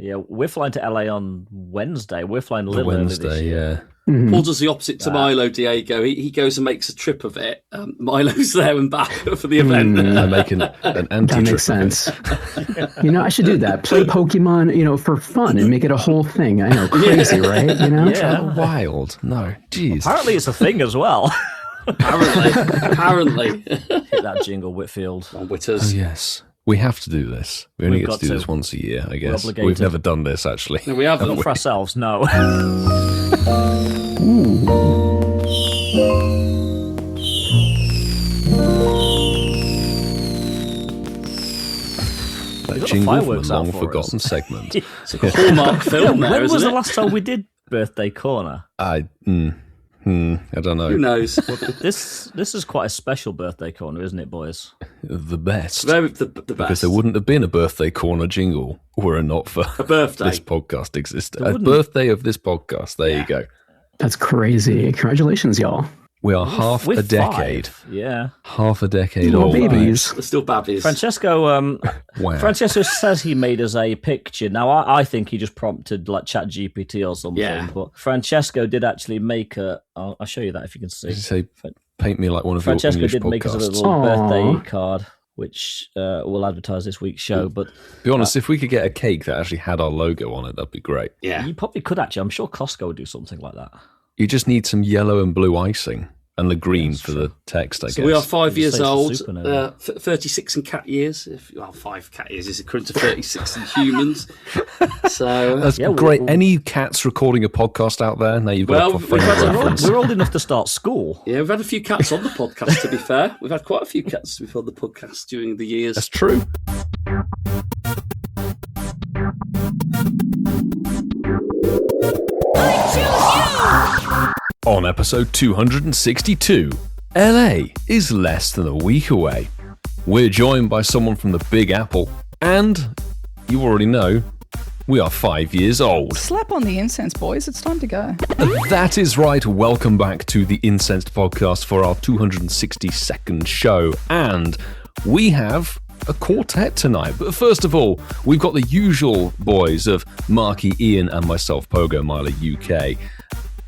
Yeah, we're flying to LA on Wednesday. We're flying a little early this year. Mm-hmm. Paul does the opposite to Milo, Deigo. He goes and makes a trip of it. Milo's there and back for the event. I make an anti-trip. That makes sense. I should do that. Play Pokemon, for fun and make it a whole thing. I know, crazy, right? Yeah. Wild. No, jeez. Apparently it's a thing as well. Apparently. Hit that jingle, Whitfield. Whitters. Oh, yes. We have to do this. We only get to do this once a year, I guess. We've never done this, actually. No, we haven't. Not for ourselves, no. That jingle from a long-forgotten segment. It's a Hallmark film there, when was isn't the last time we did Birthday Corner? I don't know. Who knows? This is quite a special Birthday Corner, isn't it, boys? The best. The best. Because there wouldn't have been a Birthday Corner jingle were it not for a birthday. This podcast existed. A birthday of this you go. That's crazy. Congratulations, y'all. We are half a decade. 5. Yeah. Half a decade Little old. babies. They're still babbies. Francesco wow. Francesco says he made us a picture. Now, I think he just prompted like ChatGPT or something. Yeah. But Francesco did actually make I'll show you that if you can see. Did you say, paint me like one of Francesco your English did podcasts? make us a little birthday card, which we'll advertise this week's show. But be honest, if we could get a cake that actually had our logo on it, that'd be great. Yeah. You probably could actually. I'm sure Costco would do something like that. You just need some yellow and blue icing. And the green for the text, I guess. So we are 5 years old, supernova. 36 in cat years. 5 cat years is equivalent to 36 in humans. So that's great. Any cats recording a podcast out there? Now you've got a frame of reference. We're old enough to start school. Yeah, we've had a few cats on the podcast, to be fair. We've had quite a few cats before the podcast during the years. That's true. On episode 262, LA is less than a week away. We're joined by someone from the Big Apple, and you already know, we are 5 years old. Slap on the incense, boys. It's time to go. That is right. Welcome back to the Incensed Podcast for our 262nd show. And we have a quartet tonight. But first of all, we've got the usual boys of Marky, Ian, and myself, Pogo Milo UK.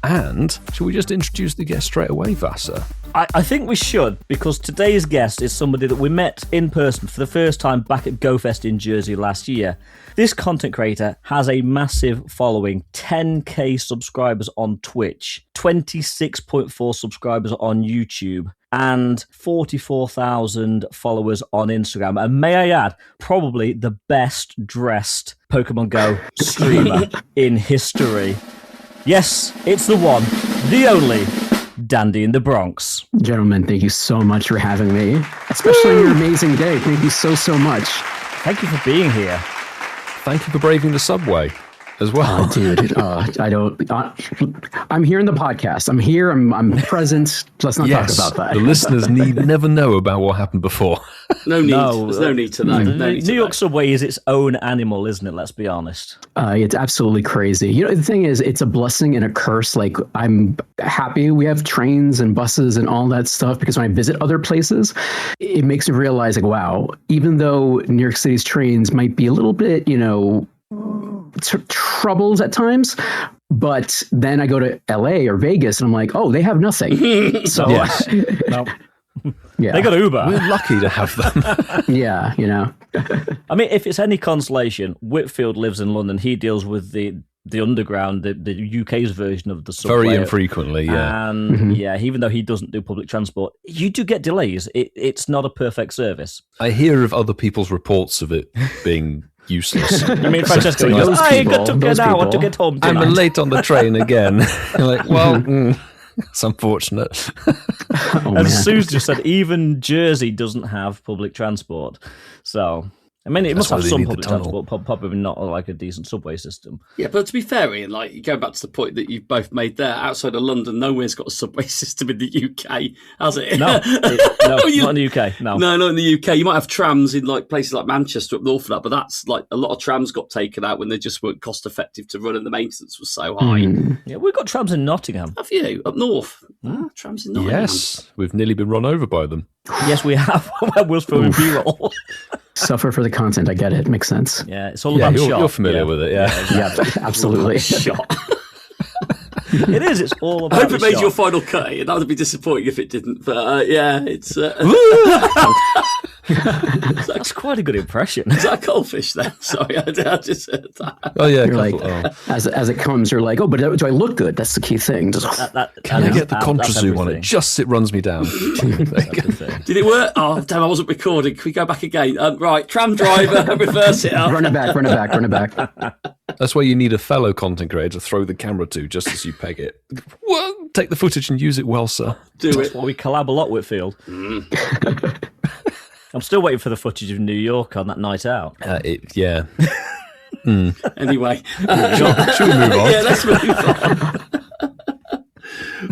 And should we just introduce the guest straight away, Vasa? I think we should, because today's guest is somebody that we met in person for the first time back at GoFest in Jersey last year. This content creator has a massive following, 10k subscribers on Twitch, 26.4 subscribers on YouTube, and 44,000 followers on Instagram. And may I add, probably the best dressed Pokemon Go streamer in history. Yes, it's the one, the only, Dandy in the Bronx. Gentlemen, thank you so much for having me, especially on your amazing day. Thank you so much. Thank you for being here. Thank you for braving the subway as well. Dude, I'm here in the podcast. I'm here. I'm present. Let's not talk about that. The listeners need never know about what happened before. No need. There's no need to know. New York subway is its own animal, isn't it? Let's be honest. It's absolutely crazy. The thing is, it's a blessing and a curse. Like, I'm happy we have trains and buses and all that stuff, because when I visit other places, it makes me realize, like, wow, even though New York City's trains might be a little bit, troubles at times, but then I go to LA or Vegas and I'm like, oh, they have nothing. So yes. Yeah, they got Uber. We're lucky to have them. Yeah, I mean, if it's any consolation, Whitfield lives in London. He deals with the underground, the UK's version of the subway. Very infrequently, yeah. And even though he doesn't do public transport, you do get delays. It's not a perfect service. I hear of other people's reports of it being useless. I mean, Francesco goes, I took it now, I want to get home tonight. I'm late on the train again. You're like, well, it's unfortunate. And Suze just said, even Jersey doesn't have public transport. So, I mean, it must have some public transport, probably not like a decent subway system. Yeah, but to be fair, Ian, like, going back to the point that you've both made there, outside of London, nowhere's got a subway system in the UK, has it? No, not in the UK, no. No, not in the UK. You might have trams in like places like Manchester up north of that, but that's like a lot of trams got taken out when they just weren't cost effective to run and the maintenance was so high. Yeah, we've got trams in Nottingham. Have you? Up north? Trams in Nottingham. Yes, we've nearly been run over by them. Yes, we have. Will's filming B-roll. Suffer for the content. I get it. Makes sense. Yeah, it's all about the shot. You're familiar with it, yeah. Yeah, absolutely. Shot. It is. It's all about I hope the it made shot. your final cut. That would be disappointing if it didn't. But yeah, it's. That's quite a good impression. Is that a goldfish then? Sorry, I just heard that. Oh, yeah. You're like, oh. as it comes, you're like, oh, but do I look good? That's the key thing. Just, Can I get the contra-zoom on it? Just it runs me down. Did it work? Oh, damn, I wasn't recording. Can we go back again? Right, tram driver, reverse it up. run it back. That's why you need a fellow content creator to throw the camera to just as you peg it. What? Take the footage and use it well, sir. Do That's it. why we collab a lot, Whitfield. I'm still waiting for the footage of New York on that night out. Yeah. Anyway. Should we move on? Yeah, let's move on.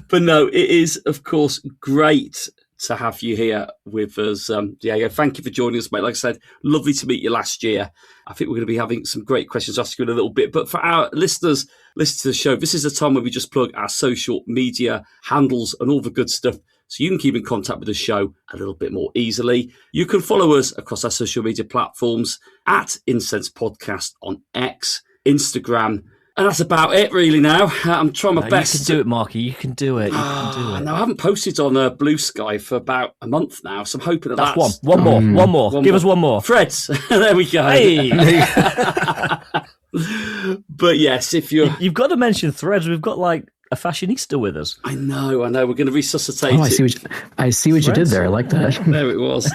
But no, it is, of course, great to have you here with us, Deigo. Thank you for joining us, mate. Like I said, lovely to meet you last year. I think we're going to be having some great questions to ask you in a little bit. But for our listeners, listen to the show. This is the time where we just plug our social media handles and all the good stuff, so you can keep in contact with the show a little bit more easily. You can follow us across our social media platforms at Incense Podcast on X, Instagram, and that's about it really now. I'm trying my best. You can do it, Marky. You can do it. You can do it. No, I haven't posted on Blue Sky for about a month now, so I'm hoping that's one more. Give us one more. Freds. There we go. Hey. But yes, if you've got to mention Threads. We've got like a fashionista with us. I know. We're going to resuscitate Oh, it. I see what you did there. I like that. There it was,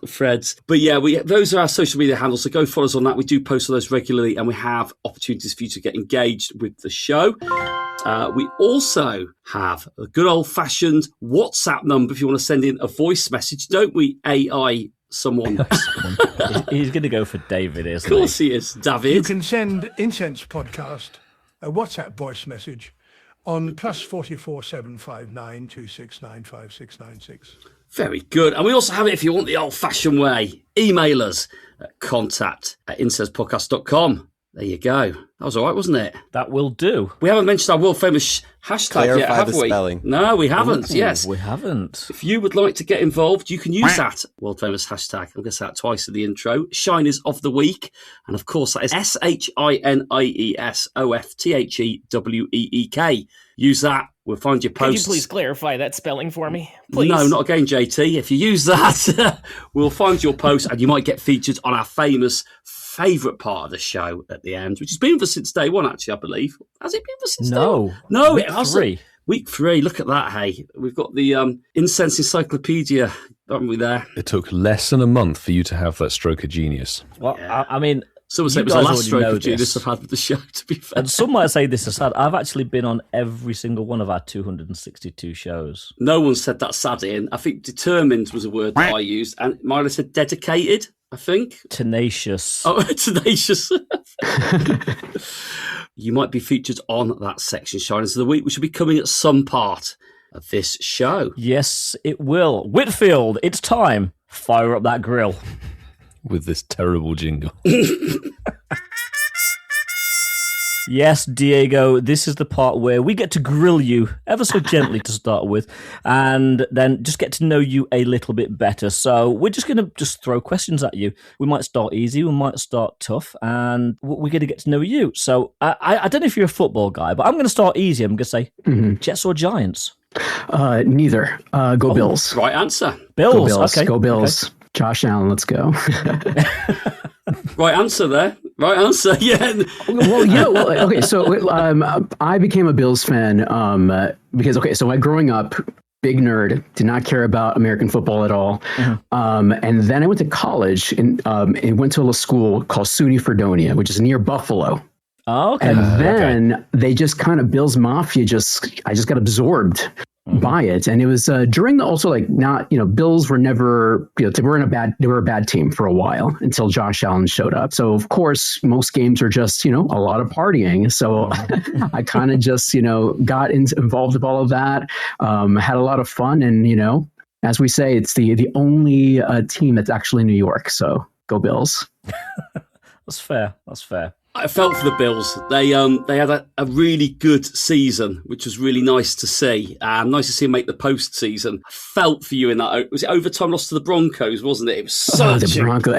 Freds. But yeah, those are our social media handles, so go follow us on that. We do post on those regularly, and we have opportunities for you to get engaged with the show. We also have a good old-fashioned WhatsApp number if you want to send in a voice message, don't we, AI someone? He's going to go for David, isn't he? Of course he is, David. You can send Incense Podcast a WhatsApp voice message on +44 759 269 5696. Very good. And we also have it if you want the old-fashioned way. Email us at contact@incensepodcast.com. There you go. That was all right, wasn't it? That will do. We haven't mentioned our world-famous hashtag yet, have we? Spelling. No, we haven't. Yes. We haven't. If you would like to get involved, you can use that world-famous hashtag. I'm going to say that twice in the intro. Shinies of the Week. And, of course, that is SHINIESOFTHEWEEK. Use that. We'll find your posts. Could you please clarify that spelling for me? Please. No, not again, JT. If you use that, we'll find your post and you might get featured on our famous favourite part of the show at the end, which has been with us since day one, actually, I believe. Has it been with us since day one? No, it hasn't. Week 3. Look at that, hey. We've got the Incense Encyclopedia, haven't we, there? It took less than a month for you to have that stroke of genius. Well, Yeah. I mean... Someone said it was the last stroke of genius I've had with the show, to be fair. And some might say this is sad. I've actually been on every single one of our 262 shows. No one said that sad, Ian. I think determined was a word that I used, and Milo said dedicated, I think. Tenacious. Oh, tenacious. You might be featured on that section, Shiners of the Week, which will be coming at some part of this show. Yes, it will. Whitfield, it's time. Fire up that grill. With this terrible jingle. Yes, Deigo, this is the part where we get to grill you ever so gently to start with, and then just get to know you a little bit better. So we're just going to throw questions at you. We might start easy, we might start tough, and we're going to get to know you. So I don't know if you're a football guy, but I'm going to start easy. I'm going to say Jets or Giants? Neither. Go Bills. Right answer. Bills. Go Bills. Okay. Go Bills. Okay. Josh Allen, let's go. Right answer there. Right answer. Yeah. Well, yeah. Well, okay. So I became a Bills fan because so growing up, big nerd, did not care about American football at all. And then I went to college and went to a school called SUNY Fredonia, which is near Buffalo. Oh, okay. And then they just kind of Bills Mafia. I just got absorbed by it, and it was during the also like not Bills were never they were a bad team for a while until Josh Allen showed up. So of course most games are just a lot of partying. So I kind of just got involved with all of that. Had a lot of fun, and as we say, it's the only team that's actually New York. So go Bills. That's fair. That's fair. I felt for the Bills. They had a really good season, which was really nice to see. Nice to see them make the postseason. I felt for you in that. Was it overtime loss to the Broncos, wasn't it? It was such the Broncos.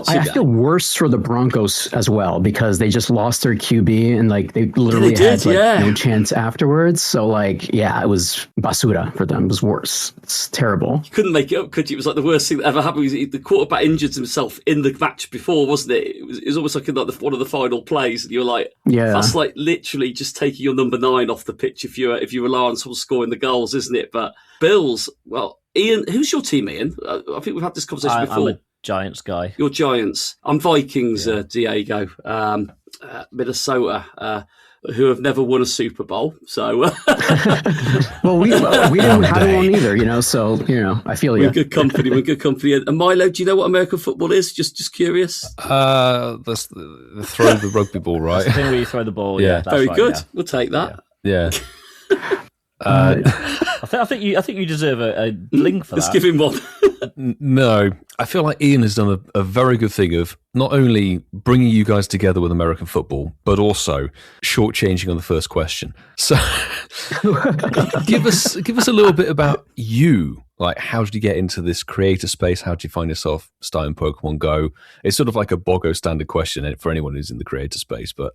I feel worse for the Broncos as well because they just lost their QB and like they literally had no chance afterwards. So like, yeah, it was basura for them. It was worse. It's terrible. You couldn't make it up, could you? It was like the worst thing that ever happened. The quarterback injured himself in the match before, wasn't it? It was almost like one of the final plays, and you're like, that's like literally just taking your number 9 off the pitch if you rely on someone scoring the goals, isn't it? But Bills, well, Ian, who's your team, Ian? I think we've had this conversation before. I'm a Giants guy. You're Giants. I'm Vikings, Diego. Minnesota, who have never won a Super Bowl. So, well, we didn't have one either, So, I feel you. We're good company. And Milo, do you know what American football is? Just curious. That's the throw the rugby ball, right? That's the thing where you throw the ball. Yeah, that's very right, good. Yeah. We'll take that. Yeah. I think you deserve a bling for that. Let's give him one. No, I feel like Ian has done a very good thing of not only bringing you guys together with American football, but also shortchanging on the first question. So, give us a little bit about you. Like, how did you get into this creator space? How did you find yourself starting Pokemon Go? It's sort of like a BOGO standard question for anyone who's in the creator space. But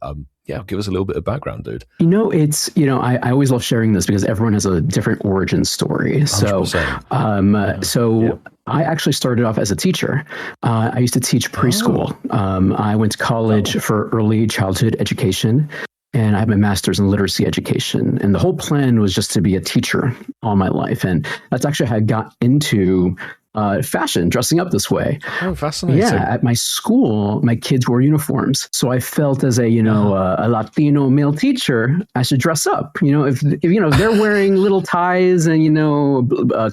give us a little bit of background, dude. I always love sharing this because everyone has a different origin story. 100%. So I actually started off as a teacher. I used to teach preschool. I went to college for early childhood education. And I have my master's in literacy education. And the whole plan was just to be a teacher all my life. And that's actually how I got into fashion, dressing up this way. Oh, fascinating. Yeah, at my school, my kids wore uniforms. So I felt as a Latino male teacher, I should dress up. If they're wearing little ties and,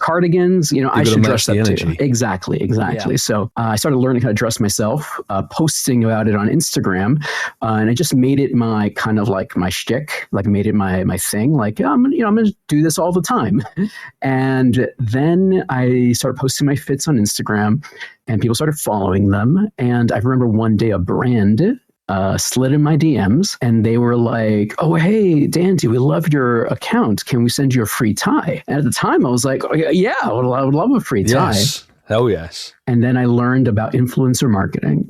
cardigans, I should dress up too. Exactly. Yeah. So I started learning how to dress myself, posting about it on Instagram. And I just made it my kind of like my shtick, like made it my thing. Like, I'm going to do this all the time. And then I started posting my fits on Instagram and people started following them. And I remember one day a brand slid in my DMs and they were like, "Oh, hey, Dandy, we love your account. Can we send you a free tie?" And at the time I was like, "Oh, yeah, I would love a free tie." Yes. Hell yes. And then I learned about influencer marketing.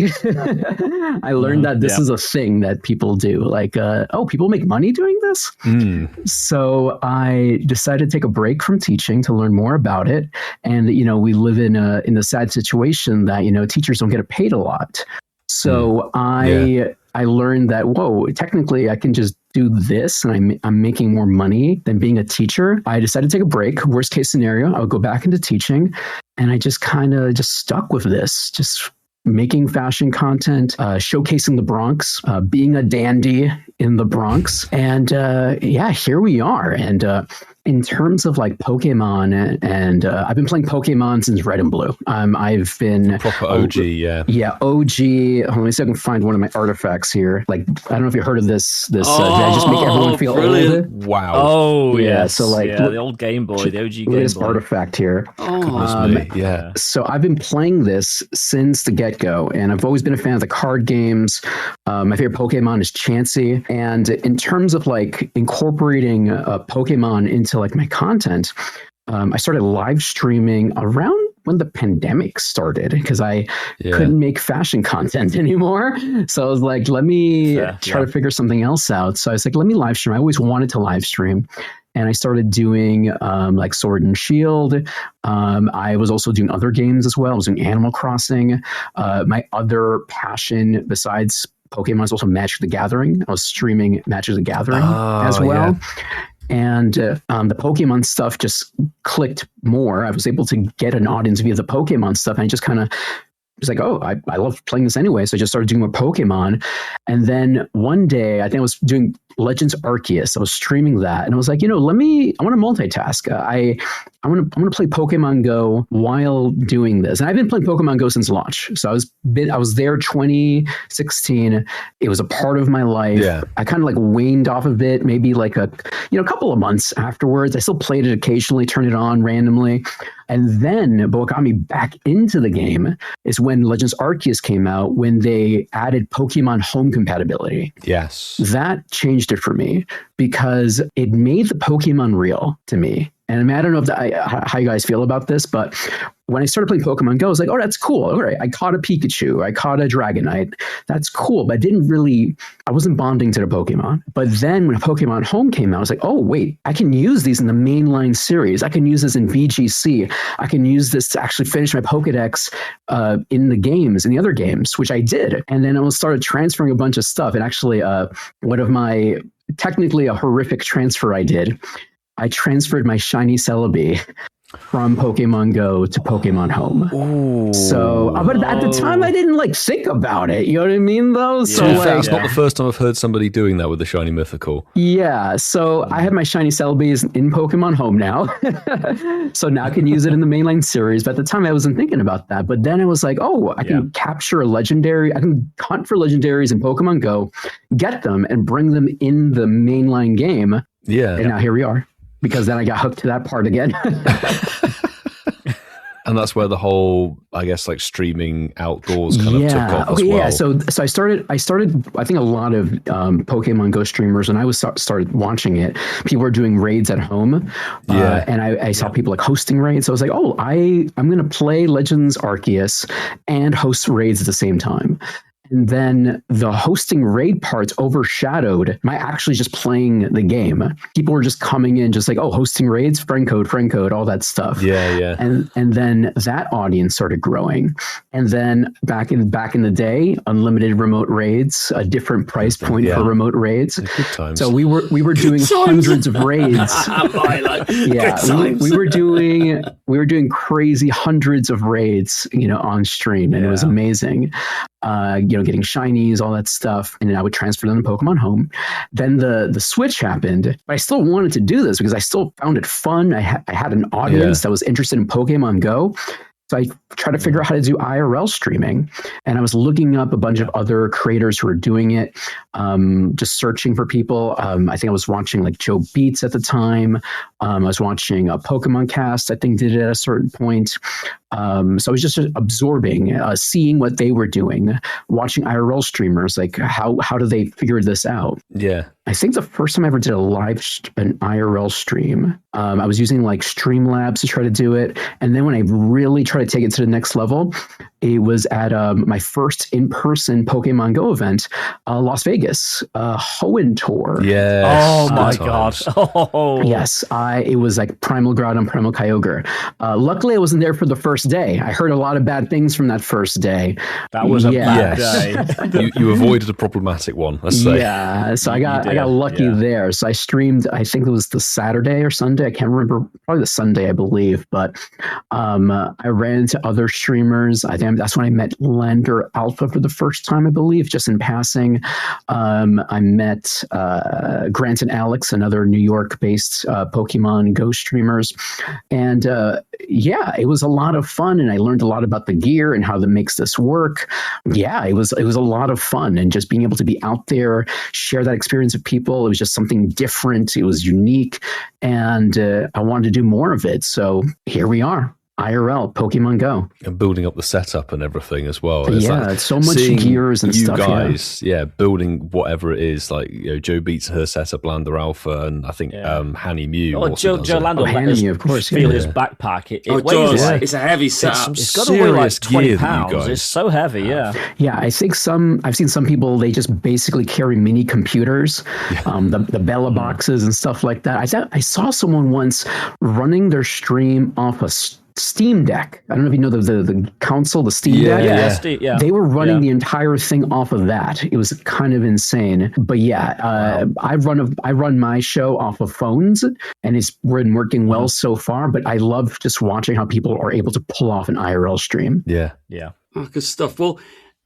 I learned that this is a thing that people do. Like, people make money doing this? So I decided to take a break from teaching to learn more about it. And, we live in a sad situation that, teachers don't get paid a lot. So I learned that, technically I can just do this and I'm making more money than being a teacher. I decided to take a break. Worst case scenario, I would go back into teaching. And I just kind of stuck with this, just making fashion content, showcasing the Bronx, being a dandy in the Bronx. And here we are. And in terms of like Pokemon, and I've been playing Pokemon since Red and Blue. I've been proper OG, yeah, OG. Let me see if I can find one of my artifacts here. Like, I don't know if you heard of this. Did I just make everyone feel old? Wow. Oh yeah. So like the old Game Boy, the OG Game Boy. This artifact here. Yeah. So I've been playing this since the get-go, and I've always been a fan of the card games. My favorite Pokemon is Chansey, and in terms of like incorporating Pokemon into like my content, I started live streaming around when the pandemic started because I couldn't make fashion content anymore. So I was like, let me try to figure something else out. So I was like, let me live stream. I always wanted to live stream. And I started doing like Sword and Shield. I was also doing other games as well. I was doing Animal Crossing. My other passion besides Pokemon is also Magic the Gathering. I was streaming Magic the Gathering as well. Yeah. And the Pokemon stuff just clicked more. I was able to get an audience via the Pokemon stuff. And I just kind of was like, I love playing this anyway. So I just started doing more Pokemon. And then one day, I think I was doing Legends Arceus. I was streaming that. And I was like, I want to multitask. I want to play Pokemon Go while doing this. And I've been playing Pokemon Go since launch. So I was there 2016. It was a part of my life. Yeah. I kind of like waned off of it, maybe like a couple of months afterwards. I still played it occasionally, turn it on randomly. And then, but what got me back into the game is when Legends Arceus came out, when they added Pokemon Home compatibility. Yes. That changed it for me because it made the Pokemon real to me. And I mean, I don't know if how you guys feel about this, but when I started playing Pokemon Go, I was like, oh, that's cool. All right, I caught a Pikachu. I caught a Dragonite. That's cool. But I wasn't bonding to the Pokemon. But then when Pokemon Home came out, I was like, oh, wait, I can use these in the mainline series. I can use this in VGC. I can use this to actually finish my Pokedex in the other games, which I did. And then I started transferring a bunch of stuff. And actually, one of my, technically a horrific transfer I did, I transferred my shiny Celebi from Pokemon Go to Pokemon Home. Ooh. So, but at the time, I didn't think about it. You know what I mean, though? So, it's not the first time I've heard somebody doing that with the shiny mythical. Yeah. So I have my shiny Celebes in Pokemon Home now. So now I can use it in the mainline series. But at the time, I wasn't thinking about that. But then I was like, oh, I can capture a legendary. I can hunt for legendaries in Pokemon Go, get them, and bring them in the mainline game. Yeah. And now here we are. Because then I got hooked to that part again. And that's where the whole, I guess, streaming outdoors kind of took off as well. Yeah. So I started. I think a lot of Pokemon Go streamers, when I started watching it, people were doing raids at home. And I saw people hosting raids. So I was like, oh, I'm going to play Legends Arceus and host raids at the same time. And then the hosting raid parts overshadowed my actually just playing the game. People were just coming in just hosting raids, friend code, all that stuff. Yeah. And then that audience started growing. And then back in the day, unlimited remote raids, a different price point for remote raids. Good times. So we were doing hundreds of raids. We were doing crazy hundreds of raids, on stream, and it was amazing. Getting shinies, all that stuff, and then I would transfer them to Pokemon Home. Then the switch happened, but I still wanted to do this because I still found it fun. I had an audience that was interested in Pokemon Go. So I tried to figure out how to do IRL streaming, and I was looking up a bunch of other creators who were doing it, just searching for people. I think I was watching Joe Beats at the time. I was watching a Pokemon Cast, I think, did it at a certain point. So I was just absorbing, seeing what they were doing, watching IRL streamers, how do they figure this out? Yeah. I think the first time I ever did an IRL stream, I was using Streamlabs to try to do it. And then when I really tried to take it to the next level, it was at my first in-person Pokemon Go event, Las Vegas, Hoenn Tour. Yes. Oh my God. Oh. Yes. It was Primal Groudon, Primal Kyogre. Luckily, I wasn't there for the first day. I heard a lot of bad things from that first day. That was a bad day. you avoided a problematic one, let's say. Yeah. So I got lucky there. So I streamed, I think it was the Saturday or Sunday. I can't remember. Probably the Sunday, I believe. But I ran into other streamers. I think that's when I met Lander Alpha for the first time, I believe, just in passing. I met Grant and Alex, another New York-based Pokemon Go streamers. And it was a lot of fun. And I learned a lot about the gear and how that makes this work. Yeah, it was a lot of fun. And just being able to be out there, share that experience with people. It was just something different. It was unique. And I wanted to do more of it. So here we are. IRL, Pokemon Go. And building up the setup and everything as well. It's so much gears and stuff. You guys, building whatever it is, Joe Beats her setup, Lander Alpha, and I think Hanny Mew. Oh, Joe Lander, Hanny, of course. Feel his backpack. It weighs it's a heavy setup. It's got to weigh 20 pounds. It's so heavy, Yeah, I think I've seen some people, they just basically carry mini computers, the Bella boxes and stuff like that. I saw someone once running their stream off a Steam Deck. I don't know if you know the console, the Steam Deck. They were running the entire thing off of that. It was kind of insane. But I run my show off of phones, and it's been working well so far. But I love just watching how people are able to pull off an IRL stream. Yeah. Oh, good stuff. Well,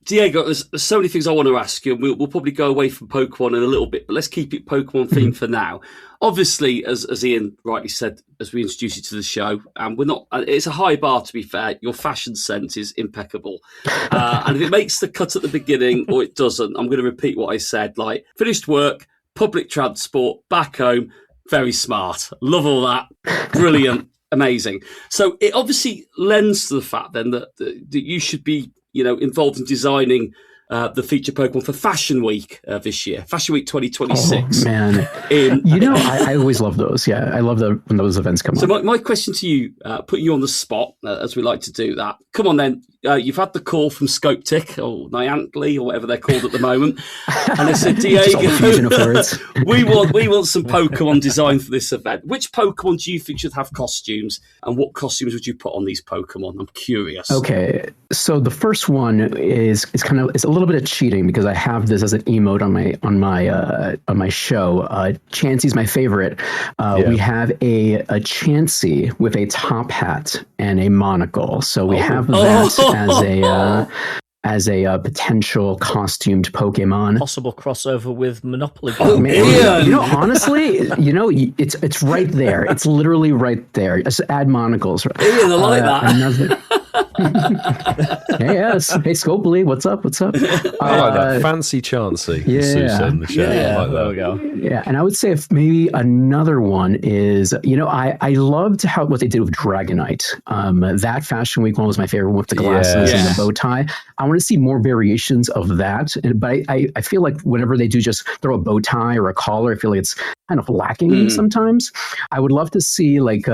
Deigo, there's so many things I want to ask you. We'll probably go away from Pokemon in a little bit, but let's keep it Pokemon themed for now. Obviously, as Ian rightly said, as we introduce you to the show, and it's a high bar, to be fair. Your fashion sense is impeccable. And if it makes the cut at the beginning or it doesn't, I'm going to repeat what I said. Finished work, public transport, back home, very smart. Love all that. Brilliant. Amazing. So it obviously lends to the fact then that you should be, involved in designing the feature Pokemon for Fashion Week this year, Fashion Week 2026. Oh, man. I always love those. Yeah, I love when those events come up. So my question to you, putting you on the spot, as we like to do that. Come on then, you've had the call from Scopetic or Niantic or whatever they're called at the moment, and they said, Diego, we want some Pokemon design for this event. Which Pokemon do you think should have costumes, and what costumes would you put on these Pokemon? I'm curious. Okay, so the first one is a little bit of cheating because I have this as an emote on my show. Chansey's my favorite. We have a Chansey with a top hat and a monocle. So we have that as a potential costumed Pokemon. Possible crossover with Monopoly. Oh, man. Honestly, it's right there. It's literally right there. Just add monocles. Ian, I like that. Yes. Hey, Scopely, what's up? I like that. Fancy Chansey. Yeah. In the show. Yeah, like that. there we go. Yeah, and I would say if maybe another one is, I loved what they did with Dragonite. That Fashion Week one was my favorite one with the glasses and the bow tie. I want to see more variations of that. But I feel like whenever they do just throw a bow tie or a collar, I feel like it's kind of lacking sometimes. I would love to see like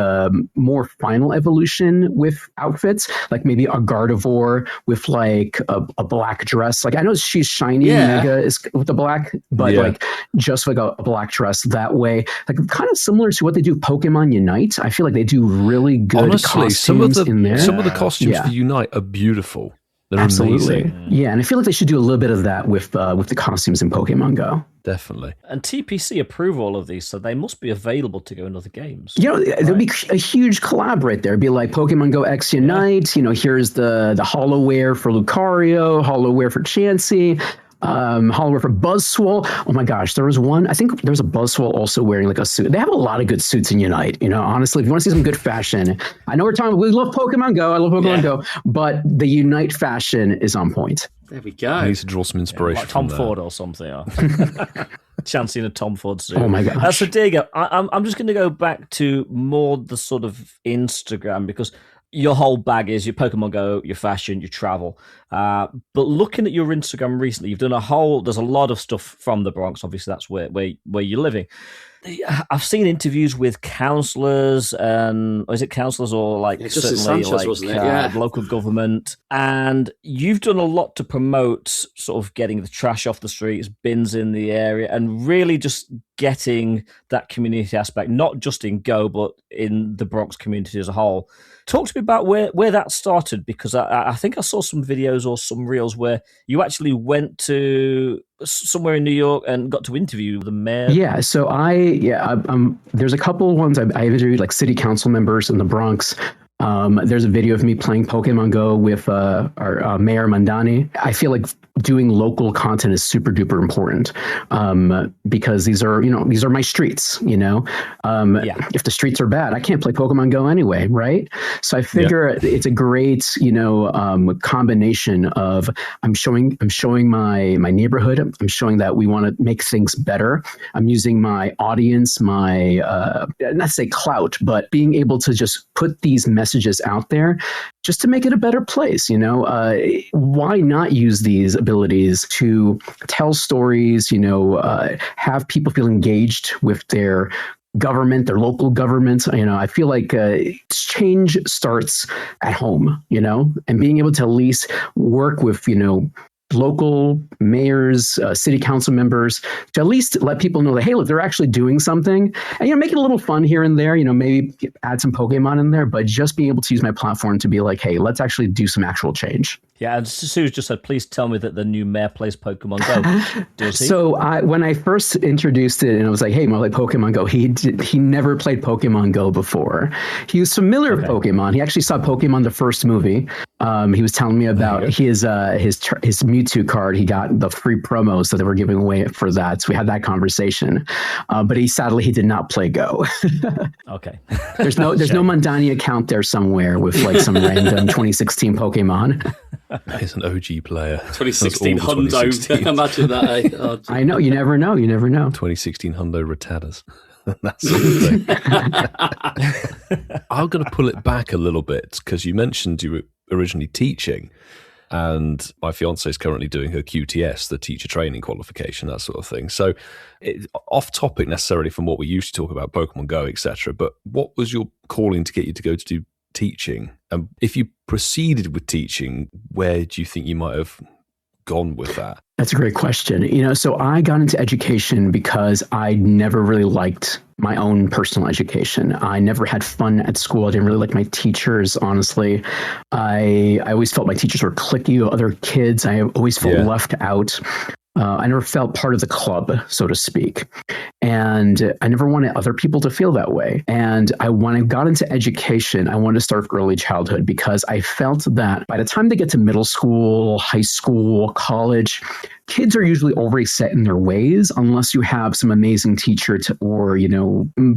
more final evolution with outfits, like maybe a Gardevoir with like a black dress. Like I know she's shiny, Mega is with the black, but like just like a black dress that way. Like kind of similar to what they do with Pokemon Unite. I feel like they do really good costumes in there. Some of the costumes for Unite are beautiful. They're absolutely amazing. Yeah, and I feel like they should do a little bit of that with the costumes in Pokemon Go. Definitely. And TPC approve all of these, so they must be available to go in other games. There'd be a huge collab right there. It'd be like Pokemon Go X Unite. Here's the HoloWare for Lucario, HoloWare for Chansey. Hollower for Buzzswole. Oh my gosh, there was one. I think there was a Buzzswole also wearing like a suit. They have a lot of good suits in Unite. Honestly, if you want to see some good fashion, I know we love Pokemon Go. I love Pokemon Go, but the Unite fashion is on point. There we go. I need to draw some inspiration like Tom from Ford or something. Chansey in a Tom Ford suit. Oh my gosh. So Deigo, I'm just going to go back to more the sort of Instagram, because your whole bag is your Pokemon Go, your fashion, your travel. But looking at your Instagram recently, you've done there's a lot of stuff from the Bronx. Obviously, that's where you're living. I've seen interviews with councillors, is it councillors or like certainly Sanchez, like wasn't it? local government, and you've done a lot to promote sort of getting the trash off the streets, bins in the area, and really just getting that community aspect, not just in Go, but in the Bronx community as a whole. Talk to me about where that started, because I think I saw some videos or some reels where you actually went to somewhere in New York and got to interview the mayor. Yeah, so there's a couple ones I've interviewed, like city council members in the Bronx. There's a video of me playing Pokemon Go with our Mayor Mandani. I feel like doing local content is super duper important because these are my streets. If the streets are bad, I can't play Pokemon Go anyway, right? So I figure it's a great combination of I'm showing my neighborhood. I'm showing that we want to make things better. I'm using my audience, my not to say clout, but being able to just put these messages out there just to make it a better place. Why not use these abilities to tell stories, have people feel engaged with their government, their local government. I feel like change starts at home, and being able to at least work with, local mayors, city council members, to at least let people know that, hey, look, they're actually doing something, and make it a little fun here and there, maybe add some Pokemon in there, but just being able to use my platform to be like, hey, let's actually do some actual change. Yeah, and Sue's just said, please tell me that the new mayor plays Pokemon Go. Does he? So when I first introduced it, and I was like, hey, I like Pokemon Go, he never played Pokemon Go before. He was familiar with Pokemon. He actually saw Pokemon the first movie. He was telling me about his Mewtwo card. He got the free promos that they were giving away for that. So we had that conversation. But he did not play Go. Okay. There's no Mandani account there somewhere with like some random 2016 Pokemon. He's an OG player. 2016 Hundo. Imagine that. I know. You never know. 2016 Hundo Rattatas. that sort of thing. I'm going to pull it back a little bit because you mentioned you were originally teaching, and my fiance is currently doing her QTS, the teacher training qualification, that sort of thing. So off topic necessarily from what we used to talk about, Pokemon Go, etc. But what was your calling to get you to go to do teaching? And if you proceeded with teaching, where do you think you might have gone with that? That's a great question. So I got into education because I never really liked my own personal education. I never had fun at school. I didn't really like my teachers, honestly. I always felt my teachers were cliquey with other kids. I always felt left out. I never felt part of the club, so to speak. And I never wanted other people to feel that way. And when I got into education, I wanted to start early childhood because I felt that by the time they get to middle school, high school, college, kids are usually already set in their ways unless you have some amazing teacher or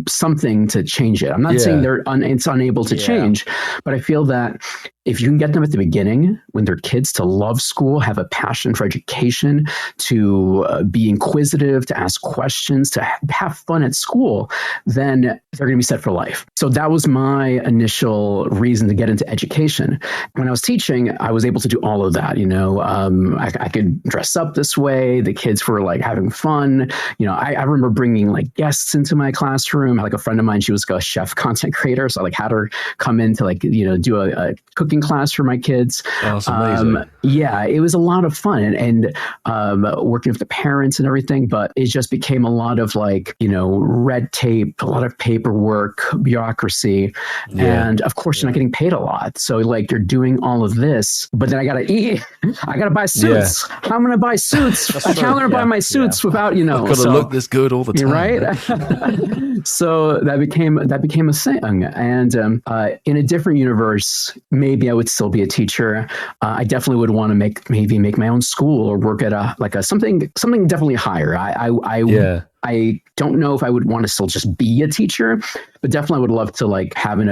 something to change it. I'm not saying it's unable to change, but I feel that if you can get them at the beginning when they're kids to love school, have a passion for education, to be inquisitive, to ask questions, to have fun at school, then they're going to be set for life. So that was my initial reason to get into education. When I was teaching, I was able to do all of that. I could dress up this way. The kids were like having fun. I remember bringing like guests into my classroom. Like a friend of mine, she was a chef content creator. So I had her come in to do a cooking class for my kids. That's amazing. It was a lot of fun and working with the parents and everything, but it just became a lot of red tape, a lot of paperwork, bureaucracy. And of course you're not getting paid a lot. So you're doing all of this, but then I got to eat. I got to buy suits. How am I going to buy suits? How am I going to buy my suits without, I've got to look this good all the time. Right? So that became a thing. And in a different universe, maybe I would still be a teacher. I definitely would want to make my own school or work at something definitely higher. I don't know if I would want to still just be a teacher, but definitely would love to have an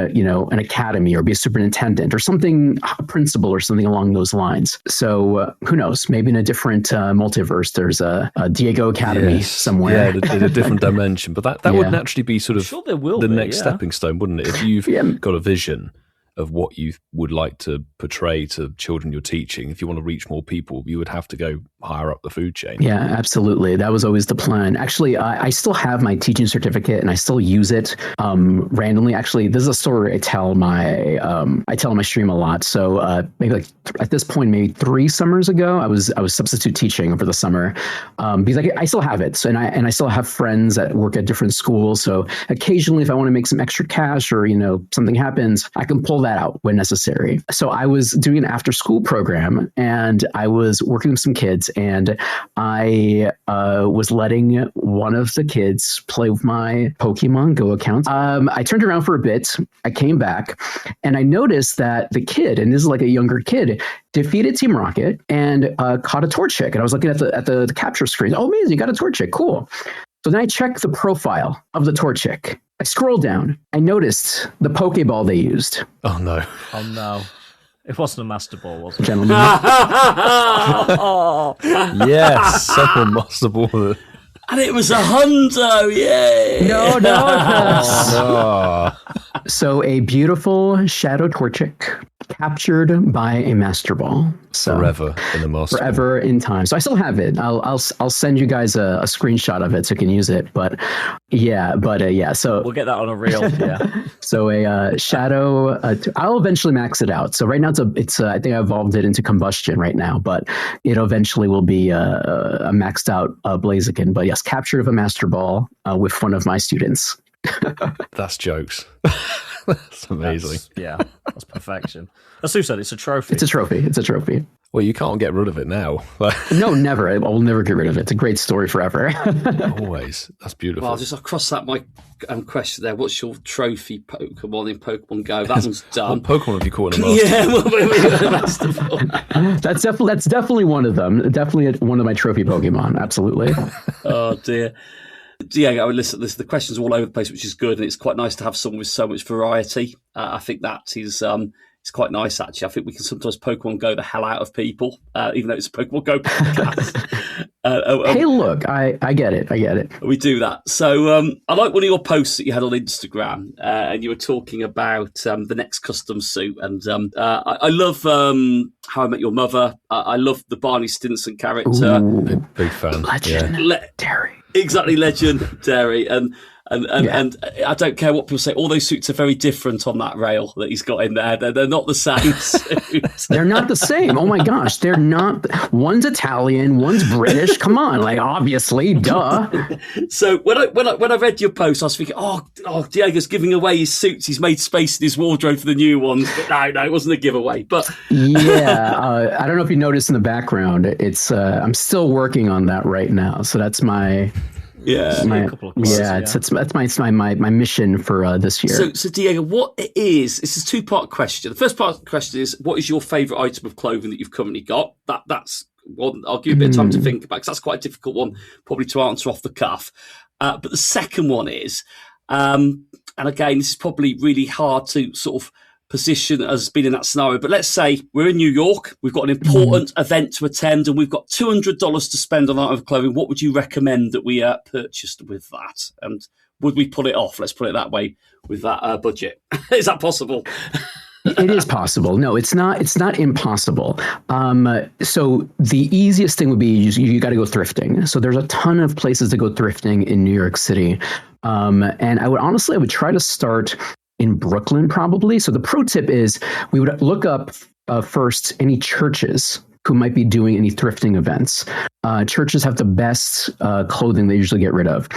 academy or be a superintendent or something, a principal or something along those lines. So who knows? Maybe in a different multiverse, there's a Deigo Academy somewhere. Yeah, in a different dimension. But that would naturally be sort of the next stepping stone, wouldn't it? If you've got a vision of what you would like to portray to children you're teaching, if you want to reach more people, you would have to go higher up the food chain. Yeah, absolutely. That was always the plan. Actually, I still have my teaching certificate and I still use it randomly. Actually, this is a story I tell on my stream a lot. So maybe at this point, maybe 3 summers ago, I was substitute teaching over the summer because I still have it. So, and I still have friends that work at different schools. So occasionally, if I want to make some extra cash or something happens, I can pull that out when necessary. So I was doing an after school program and I was working with some kids and I was letting one of the kids play with my Pokemon Go account. I turned around for a bit. I came back and I noticed that the kid, and this is like a younger kid, defeated Team Rocket and caught a Torchic. And I was looking at the capture screen. Oh, amazing. You got a Torchic. Cool. So then I checked the profile of the Torchic. I scrolled down. I noticed the Pokeball they used. Oh, no. Oh, no. It wasn't a Master Ball, was it? Gentlemen. Yes, someone Master Ball. And it was a hundo, yay! No. Oh. So a beautiful Shadow Torchic captured by a Master Ball. So Forever in the Master Ball. Forever in time. So I still have it. I'll send you guys a screenshot of it so you can use it. But yeah. So we'll get that on a reel. Yeah. So a Shadow. I'll eventually max it out. So right now it's I think I evolved it into Combustion right now, but it eventually will be a maxed out Blaziken. But yes, captured of a Master Ball with one of my students. That's jokes. That's amazing. That's perfection. As Sue said, it's a trophy. It's a trophy. Well, you can't get rid of it now. No, never. I will never get rid of it. It's a great story forever. Always. That's beautiful. Well, I'll cross out my question there. What's your trophy Pokemon in Pokemon Go? That one's done. What Pokemon have you caught in a Master? That's That's definitely one of them. Definitely one of my trophy Pokemon. Absolutely. Oh, dear. Yeah, listen, the questions are all over the place, which is good, and it's quite nice to have someone with so much variety. I think that is it's quite nice, actually. I think we can sometimes Pokemon Go the hell out of people, even though it's a Pokemon Go podcast. Hey, look, I get it. We do that. So I like one of your posts that you had on Instagram, and you were talking about the next custom suit. And I love How I Met Your Mother. I love the Barney Stinson character. Ooh, Big fan. legendary. Exactly, legendary. And I don't care what people say. All those suits are very different on that rail that he's got in there. They're not the same suits. They're not the same. Oh my gosh, they're not. One's Italian, one's British. Come on, like obviously, duh. So when I read your post, I was thinking, oh, Diego's giving away his suits. He's made space in his wardrobe for the new ones. But no, it wasn't a giveaway. But yeah, I don't know if you noticed in the background. It's I'm still working on that right now. So that's my. Yeah, That's my mission for this year. So Diego, what it is? It's a two-part question. The first part of the question is, what is your favourite item of clothing that you've currently got? That's one. I'll give you a bit of time to think about, because that's quite a difficult one, probably to answer off the cuff. But the second one is, and again, this is probably really hard to sort of position as being in that scenario, but let's say we're in New York, we've got an important event to attend, and we've got $200 to spend on item of clothing. What would you recommend that we purchased with that? And would we pull it off? Let's put it that way, with that budget. Is that possible? It is possible. No, it's not. It's not impossible. So the easiest thing would be you got to go thrifting. So there's a ton of places to go thrifting in New York City, and I would try to start in Brooklyn, probably. So the pro tip is we would look up first any churches who might be doing any thrifting events. Churches have the best clothing they usually get rid of.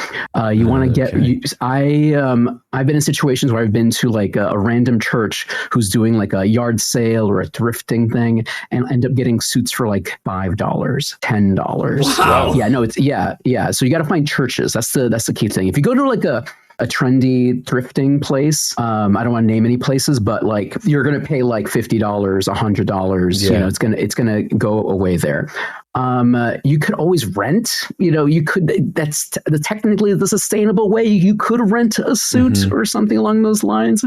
You want to get. I've been in situations where I've been to like a random church who's doing like a yard sale or a thrifting thing, and end up getting suits for like $5, $10. Wow. Yeah, no, it's yeah. So you got to find churches. That's the key thing. If you go to like a trendy thrifting place, I don't want to name any places, but like you're going to pay like $50, $100. Yeah. You know, it's going to go away there. You could always rent. That's technically the sustainable way. You could rent a suit or something along those lines.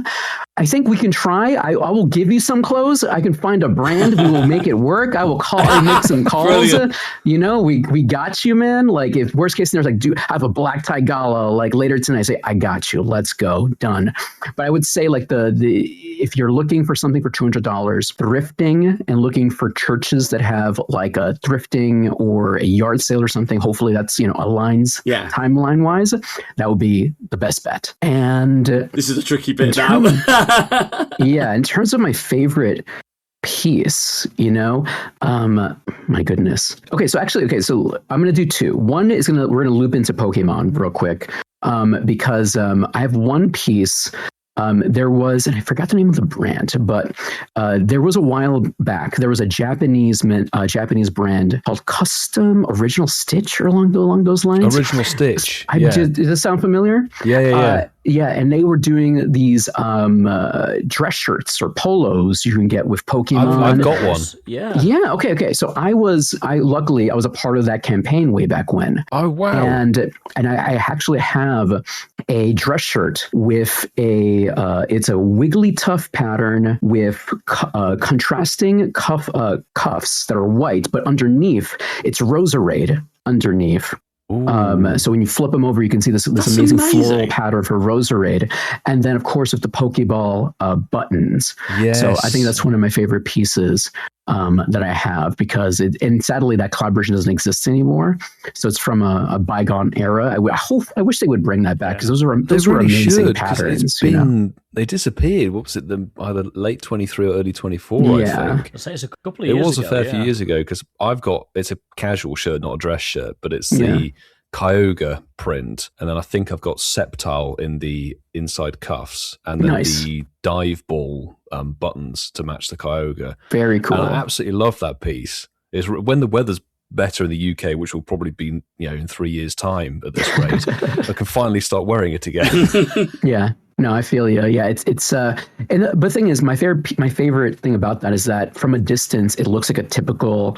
I think we can try. I will give you some clothes. I can find a brand. We will make it work. I will make some calls. We got you, man. Like if worst case scenario, like, I have a black tie gala like later tonight. I say, I got you. Let's go. Done. But I would say like if you're looking for something for $200, thrifting and looking for churches that have like a thrifting or a yard sale or something, hopefully that's aligns timeline wise, that would be the best bet. And this is a tricky bit now. In terms of my favorite piece, my goodness. So I'm gonna do two. One is we're gonna loop into Pokemon real quick, because I have one piece. There was, and I forgot the name of the brand, but there was a while back, there was a Japanese brand called Custom Original Stitch, or along those lines. Original Stitch. Does this sound familiar? Yeah. And they were doing these dress shirts or polos you can get with Pokemon. I've got one. Yeah. Okay. So luckily I was a part of that campaign way back when. Oh wow! And I actually have a dress shirt with it's a Wigglytuff pattern with contrasting cuffs that are white, but underneath it's Roserade underneath. So when you flip them over, you can see this amazing floral pattern for Roserade, and then of course with the Pokeball buttons. Yes. So I think that's one of my favorite pieces that I have, because and sadly that collaboration doesn't exist anymore. So it's from a bygone era. I wish they would bring that back, because those were amazing patterns. They disappeared. What was it? Either late 23 or early 24. Yeah. I think. I'd say it's a couple of years ago. It was a fair few years ago, because it's a casual shirt, not a dress shirt, but it's the Kyogre print, and then I think I've got Sceptile in the inside cuffs, and then the dive ball buttons to match the Kyogre. Very cool. And I absolutely love that piece. Is when the weather's better in the UK, which will probably be in 3 years' time at this rate, I can finally start wearing it again. Yeah. No, I feel you. Yeah, but the thing is, my favorite thing about that is that from a distance, it looks like a typical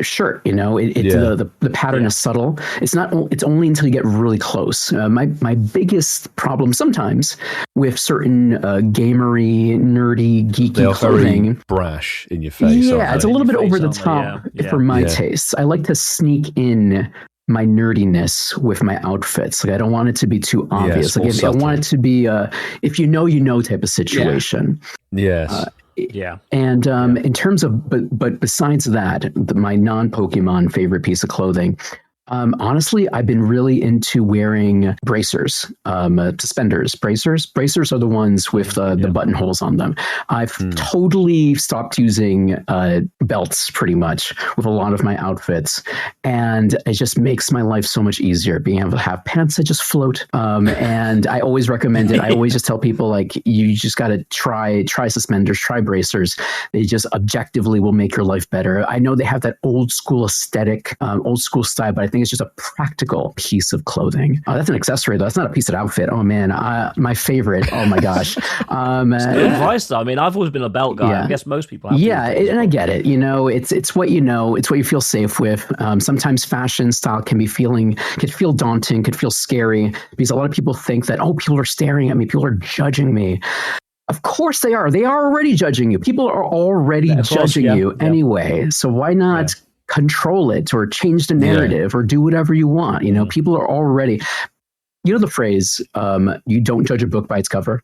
shirt. You know, the pattern is subtle. It's not. It's only until you get really close. My biggest problem sometimes with certain gamery, nerdy, geeky clothing, very brash in your face. Yeah, it's a little bit over the top for my tastes. I like to sneak in my nerdiness with my outfits. Like I don't want it to be too obvious. Like I want it to be if you know type of situation. Yes. And in terms of but besides that, my non-Pokemon favorite piece of clothing. Honestly, I've been really into wearing bracers, suspenders. Bracers are the ones with the buttonholes on them. I've totally stopped using belts pretty much with a lot of my outfits. And it just makes my life so much easier being able to have pants that just float. And I always recommend it. I always just tell people, like, you just got to try suspenders, try bracers. They just objectively will make your life better. I know they have that old school aesthetic, old school style, but I think it's just a practical piece of clothing. That's an accessory, though. That's not a piece of outfit. Oh man, my favorite. Oh my gosh. It's good advice, though. I mean, I've always been a belt guy. I guess most people have. And I get it. You know, it's what you know. It's what you feel safe with. Sometimes fashion style could feel daunting, could feel scary, because a lot of people think that, people are staring at me, people are judging me. Of course they are. They are already judging you. People are already judging you anyway. So why not control it or change the narrative or do whatever you want? You know, people are already, you know, the phrase, you don't judge a book by its cover.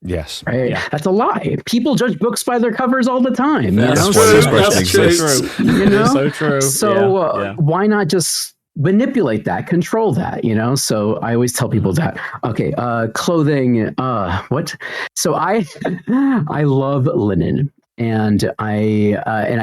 Yes. Right. Yeah. That's a lie. People judge books by their covers all the time. That's true. You know? So true. So why not just manipulate that, control that, you know? So I always tell people that. Okay, clothing, what? So I love linen. And I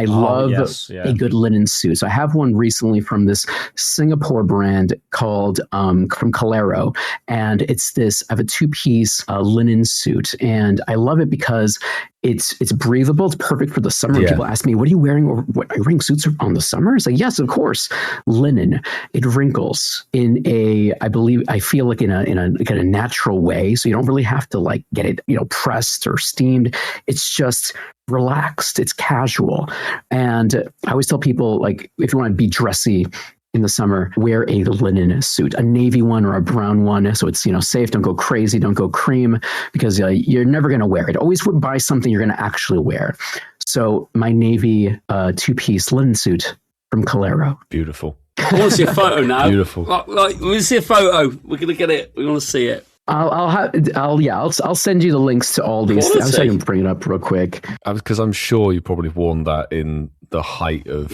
love a good linen suit. So I have one recently from this Singapore brand called from Colero, and it's this. I have a 2-piece linen suit, and I love it because it's breathable. It's perfect for the summer. Yeah. People ask me, "What are you wearing? Are you wearing suits on the summer?" It's like, yes, of course, linen. It wrinkles in I feel like in a natural way. So you don't really have to like get it, pressed or steamed. It's just relaxed. It's casual. And I always tell people, like, if you want to be dressy in the summer, wear a linen suit, a navy one or a brown one. So it's, safe. Don't go crazy. Don't go cream, because you're never going to wear it. Always buy something you're going to actually wear. So my navy 2-piece linen suit from Colero. Beautiful. I want to see a photo now. Beautiful. Like, we see a photo. We're going to get it. We want to see it. I'll send you the links to all these. I was going to bring it up real quick, because I'm sure you probably worn that in the height of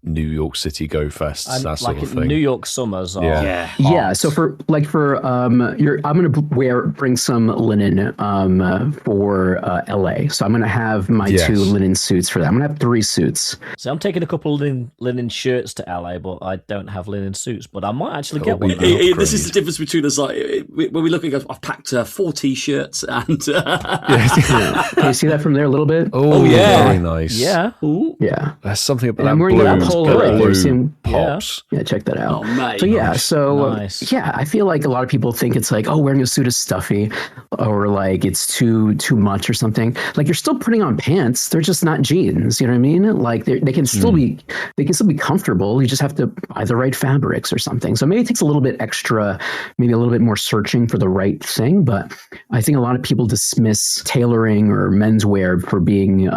New York City Go Fests, that sort of thing. New York summers. Yeah. So I'm gonna bring some linen for LA. So I'm gonna have my 2 linen suits for that. I'm gonna have 3 suits. So I'm taking a couple of linen shirts to LA, but I don't have linen suits. But I might actually get one. This is the difference between us. Like, when we look at, I've packed 4 t-shirts and. Can you see that from there a little bit? Oh yeah, very nice. Yeah. Ooh. Yeah. There's something about that blue. Right there. Pops. Yeah, check that out. Oh, mate. So nice. I feel like a lot of people think it's like, wearing a suit is stuffy, or like it's too much or something. Like, you're still putting on pants. They're just not jeans. You know what I mean? Like, they can still be comfortable. You just have to buy the right fabrics or something. So maybe it takes a little bit extra, maybe a little bit more searching for the right thing. But I think a lot of people dismiss tailoring or menswear for being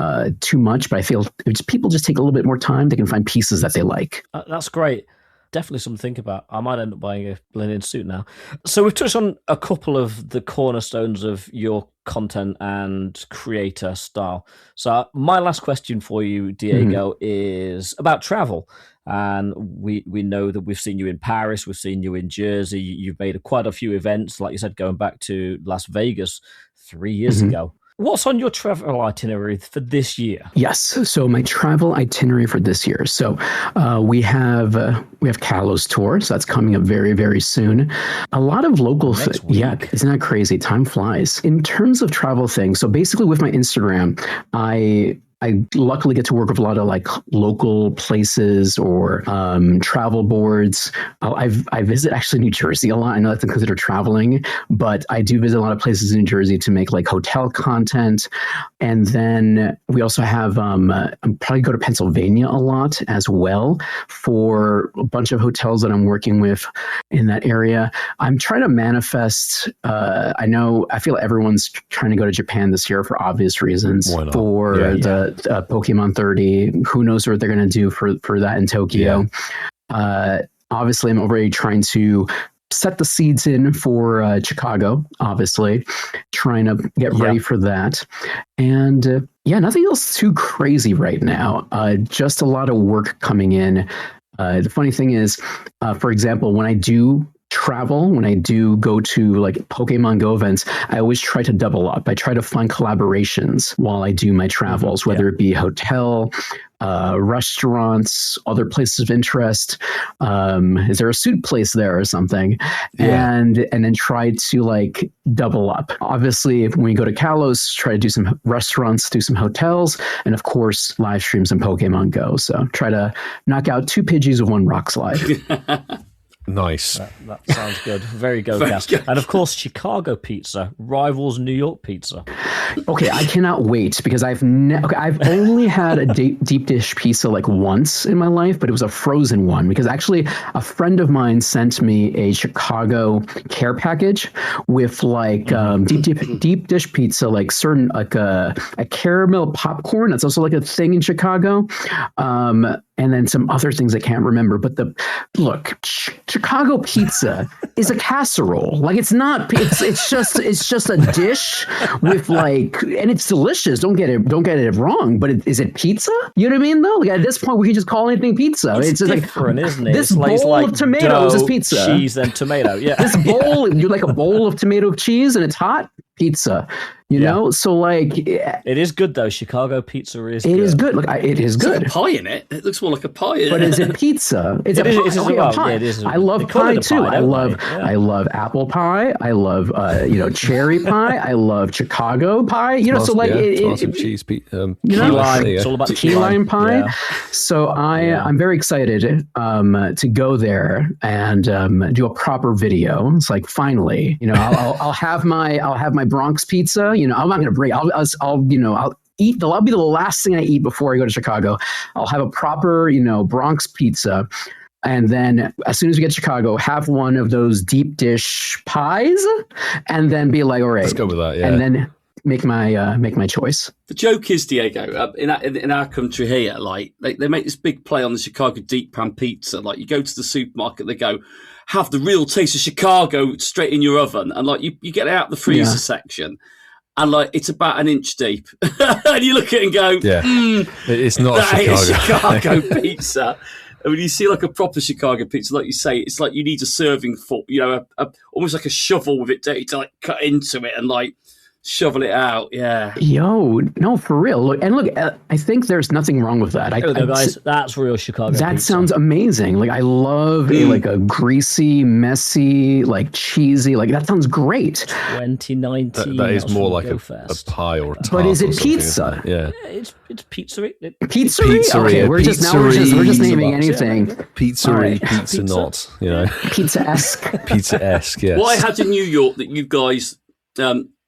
too much. But I feel people just take a little bit more time. They can find pieces that they like. That's great. Definitely something to think about. I might end up buying a linen suit now. So we've touched on a couple of the cornerstones of your content and creator style. So my last question for you, Deigo, is about travel. And we know that we've seen you in Paris, we've seen you in Jersey. You've made quite a few events, like you said, going back to Las Vegas 3 years ago. What's on your travel itinerary for this year? Yes. So my travel itinerary for this year. So we have Kalos Tour. So that's coming up very, very soon. A lot of local. Isn't that crazy? Time flies. In terms of travel things. So basically with my Instagram, I I luckily get to work with a lot of like local places or travel boards. I visit actually New Jersey a lot. I know that's considered traveling, but I do visit a lot of places in New Jersey to make like hotel content. And then we also have, I probably go to Pennsylvania a lot as well for a bunch of hotels that I'm working with in that area. I'm trying to manifest, I feel everyone's trying to go to Japan this year for obvious reasons. Why not? For the Pokemon 30. Who knows what they're going to do for that in Tokyo. Obviously, I'm already trying to set the seeds in for Chicago, obviously, trying to get ready for that. And nothing else too crazy right now. Just a lot of work coming in. The funny thing is, for example, when I do travel, when I do go to like Pokemon Go events, I always try to double up. I try to find collaborations while I do my travels, whether it be hotel, restaurants, other places of interest. Is there a suit place there or something? And then try to like double up. Obviously, when you go to Kalos, try to do some restaurants, do some hotels, and of course, live streams in Pokemon Go. So try to knock out 2 Pidgeys with 1 rock slide. Nice. That sounds good. Very go-cast. And of course, Chicago pizza rivals New York pizza. Okay, I cannot wait because I've only had a deep dish pizza like once in my life, but it was a frozen one because actually a friend of mine sent me a Chicago care package with like deep dish pizza, like certain like a caramel popcorn. That's also like a thing in Chicago. And then some other things I can't remember. But Chicago pizza is a casserole. Like it's not. It's just a dish with like, and it's delicious. Don't get it wrong. But is it pizza? You know what I mean? Though, like at this point, we can just call anything pizza. It's different, like, isn't it? This bowl of tomatoes is pizza. Cheese and tomato. Yeah. This bowl, you like a bowl of tomato cheese and it's hot. Pizza, you know, so like it is good though. Chicago pizza is. It is good. Look, it is good. It's like a pie in it. It looks more like a pie. But is it pizza? It's a pie. It is. I love pie too. I love apple pie. I love cherry pie. I love Chicago pie. You know, so like cheese, key lime. It's all about the key lime pie. Yeah. So I'm very excited to go there and do a proper video. It's like finally, I'll have my Bronx pizza. I'm not going to break. I'll eat. That'll be the last thing I eat before I go to Chicago. I'll have a proper, Bronx pizza. And then as soon as we get to Chicago, have one of those deep dish pies and then be like, all right, let's go with that. Yeah. And then make my choice. The joke is, Diego, in our country here, like they make this big play on the Chicago deep pan pizza. Like you go to the supermarket, they go, have the real taste of Chicago straight in your oven. And like you get it out the freezer section and like it's about an inch deep. And you look at it and go, it's not Chicago pizza. And when you see like a proper Chicago pizza, like you say, it's like you need a serving fork, almost like a shovel with it dirty to like cut into it and like shovel it out. Yeah. Yo, no, for real. Look, I think there's nothing wrong with that. Guys, that's real Chicago that pizza. Sounds amazing. Like I love like a greasy, messy, like cheesy. Like that sounds great. 2019. That is more like a pie or a tart. But is it pizza? Yeah. It's pizzeria. Pizzeria? Okay, we're just naming anything. Pizzeria, pizza not. Pizza-esque. Pizza-esque. Yes. What I had in New York that you guys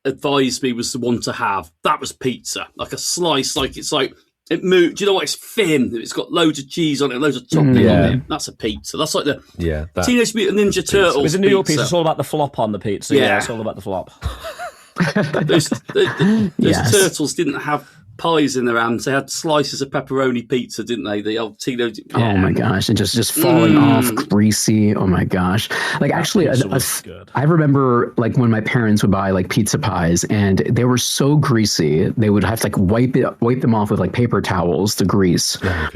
advised me was the one to have. That was pizza, like a slice, like it's like it moved. Do you know what? It's thin. It's got loads of cheese on it, loads of topping on it. That's a pizza. That's like the Teenage Mutant Ninja Turtles. It's a New York pizza. It's all about the flop on the pizza. Yeah, it's all about the flop. Those turtles didn't have pies in their hands. They had slices of pepperoni pizza, didn't they? The old teenage. Oh my gosh! And just falling off, greasy. Oh my gosh! Like actually, I remember like when my parents would buy like pizza pies, and they were so greasy, they would have to like wipe them off with like paper towels, the grease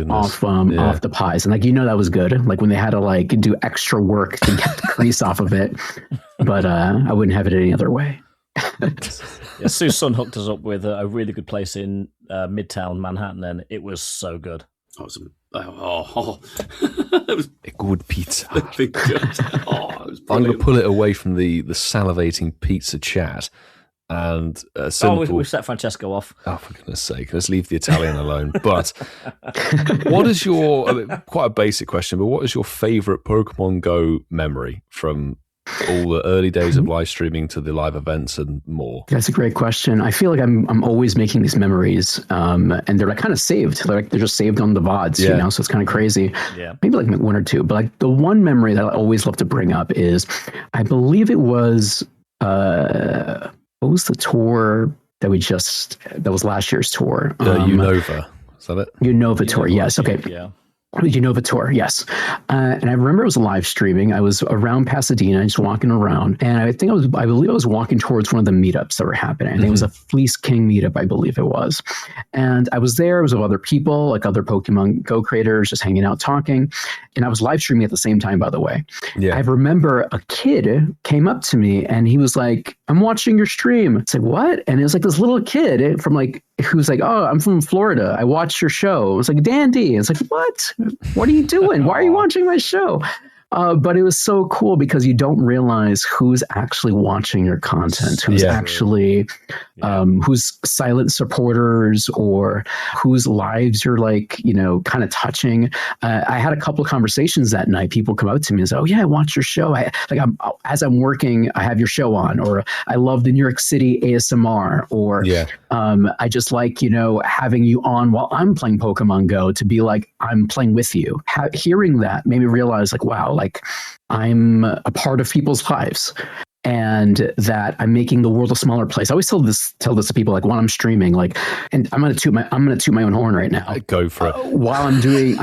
off the pies, and like that was good. Like when they had to like do extra work to get the grease off of it, but I wouldn't have it any other way. Sue's son hooked us up with a really good place in Midtown Manhattan, and it was so good. It was a good pizza. Good. It was I'm going to pull it away from the salivating pizza chat and a simple... we set Francesco off. Oh, for goodness sake, let's leave the Italian alone. But what is your, quite a basic question, but what is your favorite Pokemon Go memory from all the early days of live streaming to the live events and more? That's a great question. I feel like I'm always making these memories, and they're like kind of saved. They're just saved on the VODs, you know. So it's kind of crazy. Yeah, maybe like one or two. But like the one memory that I always love to bring up is, I believe it was what was the tour that was last year's tour? Unova. Is that it? Unova Tour. Yes. Okay. Yeah. Unova Tour, yes. And I remember it was live streaming. I was around Pasadena, just walking around. And I believe I was walking towards one of the meetups that were happening. I think it was a Fleece King meetup, I believe it was. And I was there. It was with other people, like other Pokemon Go creators, just hanging out, talking. And I was live streaming at the same time, by the way. Yeah. I remember a kid came up to me and he was like, "I'm watching your stream." It's like, "What?" And it was like this little kid from like, who was like, "Oh, I'm from Florida. I watched your show." It was like, "Dandy." It's like, "What? What are you doing? Why are you watching my show?" But it was so cool because you don't realize who's actually watching your content, who's actually, who's silent supporters or whose lives you're like, kind of touching. I had a couple of conversations that night. People come up to me and say, "Oh yeah, I watch your show. As I'm working, I have your show on," or "I love the New York City ASMR," or "I just like, having you on while I'm playing Pokemon Go to be like, I'm playing with you." Hearing that made me realize like, wow, like I'm a part of people's lives and that I'm making the world a smaller place. I always tell this to people, like when I'm streaming, like, and I'm gonna toot my own horn right now. Go for it. While I'm doing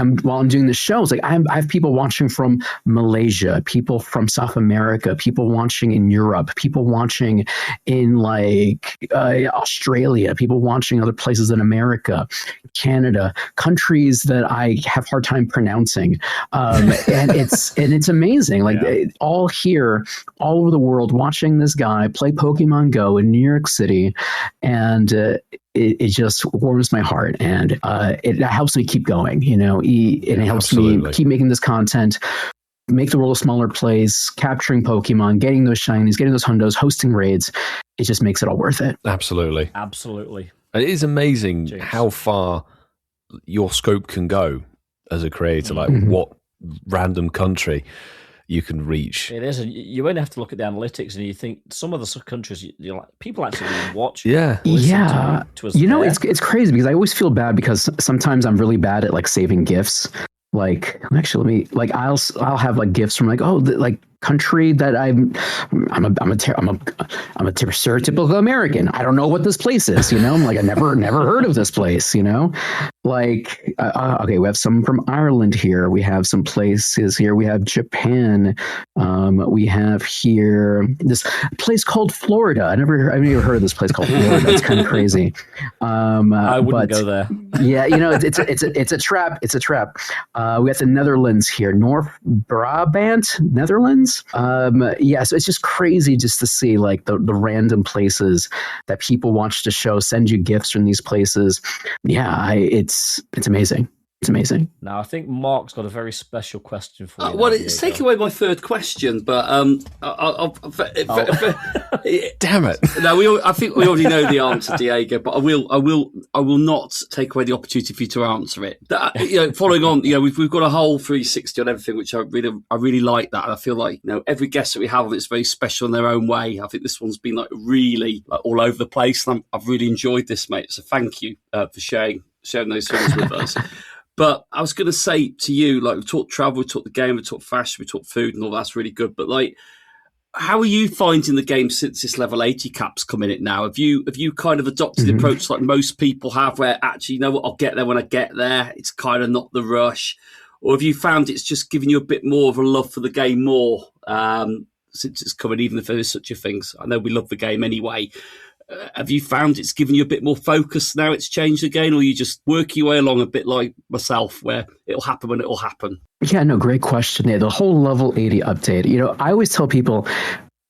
the shows, like I have people watching from Malaysia, people from South America, people watching in Europe, people watching in like Australia, people watching other places in America, Canada, countries that I have hard time pronouncing, and it's amazing. Like all here, all over the world, watching this guy play Pokemon Go in New York City, and it just warms my heart, and it helps me keep going, and it helps me keep making this content, make the world a smaller place, capturing Pokemon, getting those shinies, getting those hundos, hosting raids. It just makes it all worth it. Absolutely. It is amazing how far your scope can go as a creator, like what random country you can reach. It is. You only have to look at the analytics, and you think some of the countries, people actually watch. To us. It's crazy because I always feel bad because sometimes I'm really bad at like saving GIFs. Like, actually, I'll have like GIFs from like, country that I'm a stereotypical American. I don't know what this place is, I'm like, I never heard of this place, like, okay, we have some from Ireland here. We have some places here. We have Japan. We have here this place called Florida. I've never heard of this place called Florida. It's kind of crazy. I wouldn't go there. Yeah. It's a trap. It's a trap. We got the Netherlands here, North Brabant, Netherlands. So it's just crazy just to see like the random places that people watch the show, send you gifts from these places. It's amazing. It's amazing. Now, I think Mark's got a very special question for you. Well, it's taking away my third question, but damn it! No, I think we already know the answer, Deigo. But I will not take away the opportunity for you to answer it. Following on, we've got a whole 360 on everything, which I really like that, and I feel like every guest that we have, it's very special in their own way. I think this one's been like really all over the place, and I've really enjoyed this, mate. So thank you for sharing those things with us. But I was going to say to you, like, we talked travel, we talked the game, we talked fashion, we talked food, and all that's really good. But like, how are you finding the game since this level 80 cap's come in it now? Have you kind of adopted the approach like most people have, where actually, what, I'll get there when I get there. It's kind of not the rush, or have you found it's just giving you a bit more of a love for the game more since it's coming, even if there is such a thing? I know we love the game anyway. Have you found it's given you a bit more focus now it's changed again, or you just work your way along a bit like myself where it'll happen when it'll happen? Yeah, no, great question. Yeah, the whole level 80 update, I always tell people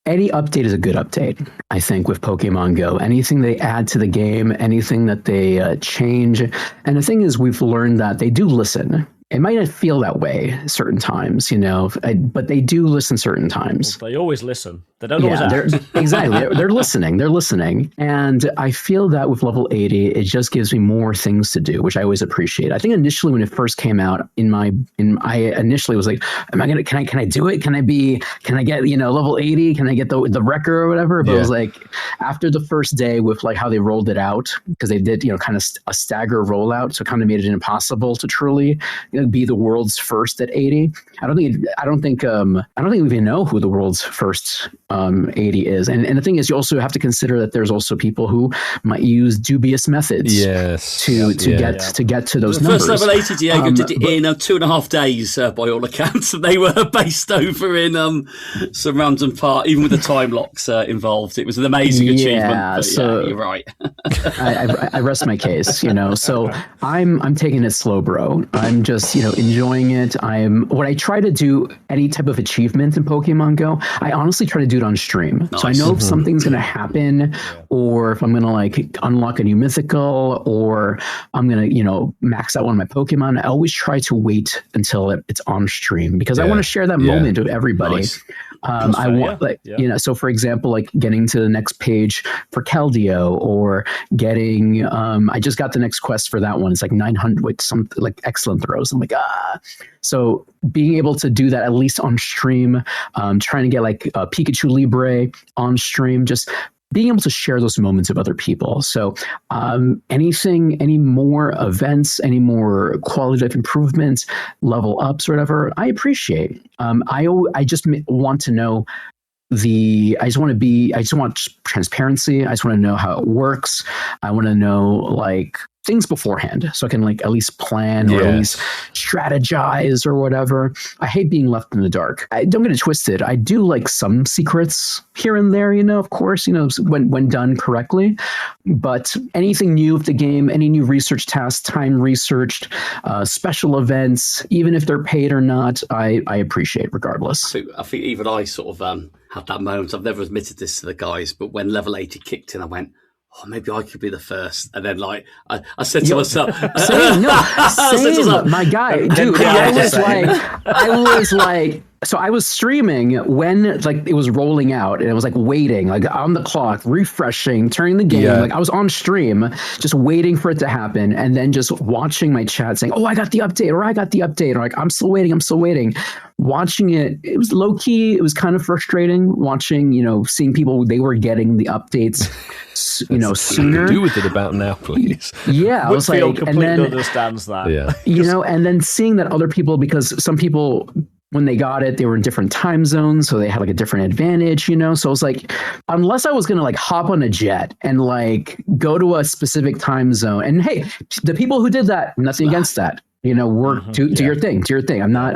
any update is a good update, I think, with Pokemon Go. Anything they add to the game, anything that they change. And the thing is, we've learned that they do listen. It might not feel that way certain times, but they do listen certain times. Well, they always listen. They don't always act. Exactly. They're listening. They're listening. And I feel that with level 80, it just gives me more things to do, which I always appreciate. I think initially when it first came out, I initially was like, can I do it? Can I get, level 80? Can I get the record or whatever? But it was like, after the first day with like how they rolled it out, because they did, kind of a stagger rollout. So it kind of made it impossible to truly be the world's first at 80. I don't think we even know who the world's first 80 is, and the thing is, you also have to consider that there's also people who might use dubious methods to get to those numbers. First level 80 Diego did it in 2.5 days by all accounts. They were based over in some random part, even with the time locks involved. It was an amazing achievement. So you're right. I rest my case. So I'm taking it slow, bro. I'm just enjoying it. What I try to do, any type of achievement in Pokemon Go, I honestly try to do it on stream. Nice. So I know if something's going to happen, or if I'm going to like unlock a new mythical, or I'm going to, max out one of my Pokemon, I always try to wait until it's on stream, because I want to share that moment with everybody. Nice. I want so for example, like getting to the next page for Keldeo, or getting, I just got the next quest for that one. It's like 900 with some like excellent throws. I'm like, so being able to do that at least on stream, trying to get like Pikachu Libre on stream, just being able to share those moments with other people. So any more events, any more quality of improvements, level ups, or whatever, I appreciate. I just want to know I just want transparency. I just want to know how it works. I want to know like things beforehand, so I can like at least plan or at least strategize or whatever. I hate being left in the dark. Don't get it twisted. I do like some secrets here and there, of course, when done correctly. But anything new with the game, any new research tasks, time researched, special events, even if they're paid or not, I appreciate regardless. I think even I sort of had that moment. I've never admitted this to the guys, but when level 80 kicked in, I went, oh, maybe I could be the first. And then, like, I said to myself, same, my guy, dude. So I was streaming when like it was rolling out, and it was like waiting, like on the clock, refreshing, turning the game. Like I was on stream, just waiting for it to happen, and then just watching my chat saying, "Oh, I got the update," or "I got the update," or like, "I'm still waiting." Watching it, it was low key. It was kind of frustrating watching, seeing people, they were getting the updates, sooner. Do with it about now, please. Yeah, I was like, completely understands that. Yeah, and then seeing that other people, because some people, when they got it, they were in different time zones, so they had like a different advantage, So I was like, unless I was gonna like hop on a jet and like go to a specific time zone, and hey, the people who did that, nothing against that. Work do your thing. I'm not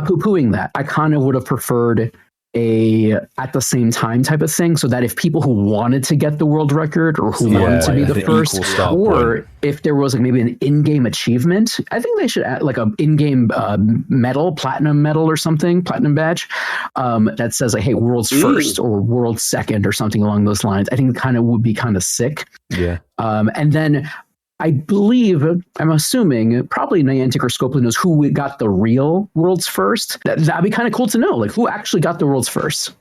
poo-pooing that. I kind of would have preferred a at the same time type of thing, so that if people who wanted to get the world record, or who wanted to be the first, or if there was like maybe an in-game achievement, I think they should add like a in-game medal, platinum medal or something, platinum badge, that says like, hey, world's first or world second or something along those lines. I think it kind of would be kind of sick. And then I believe, I'm assuming, probably Niantic or Scopely knows who got the real world's first. That'd be kind of cool to know, like who actually got the world's first.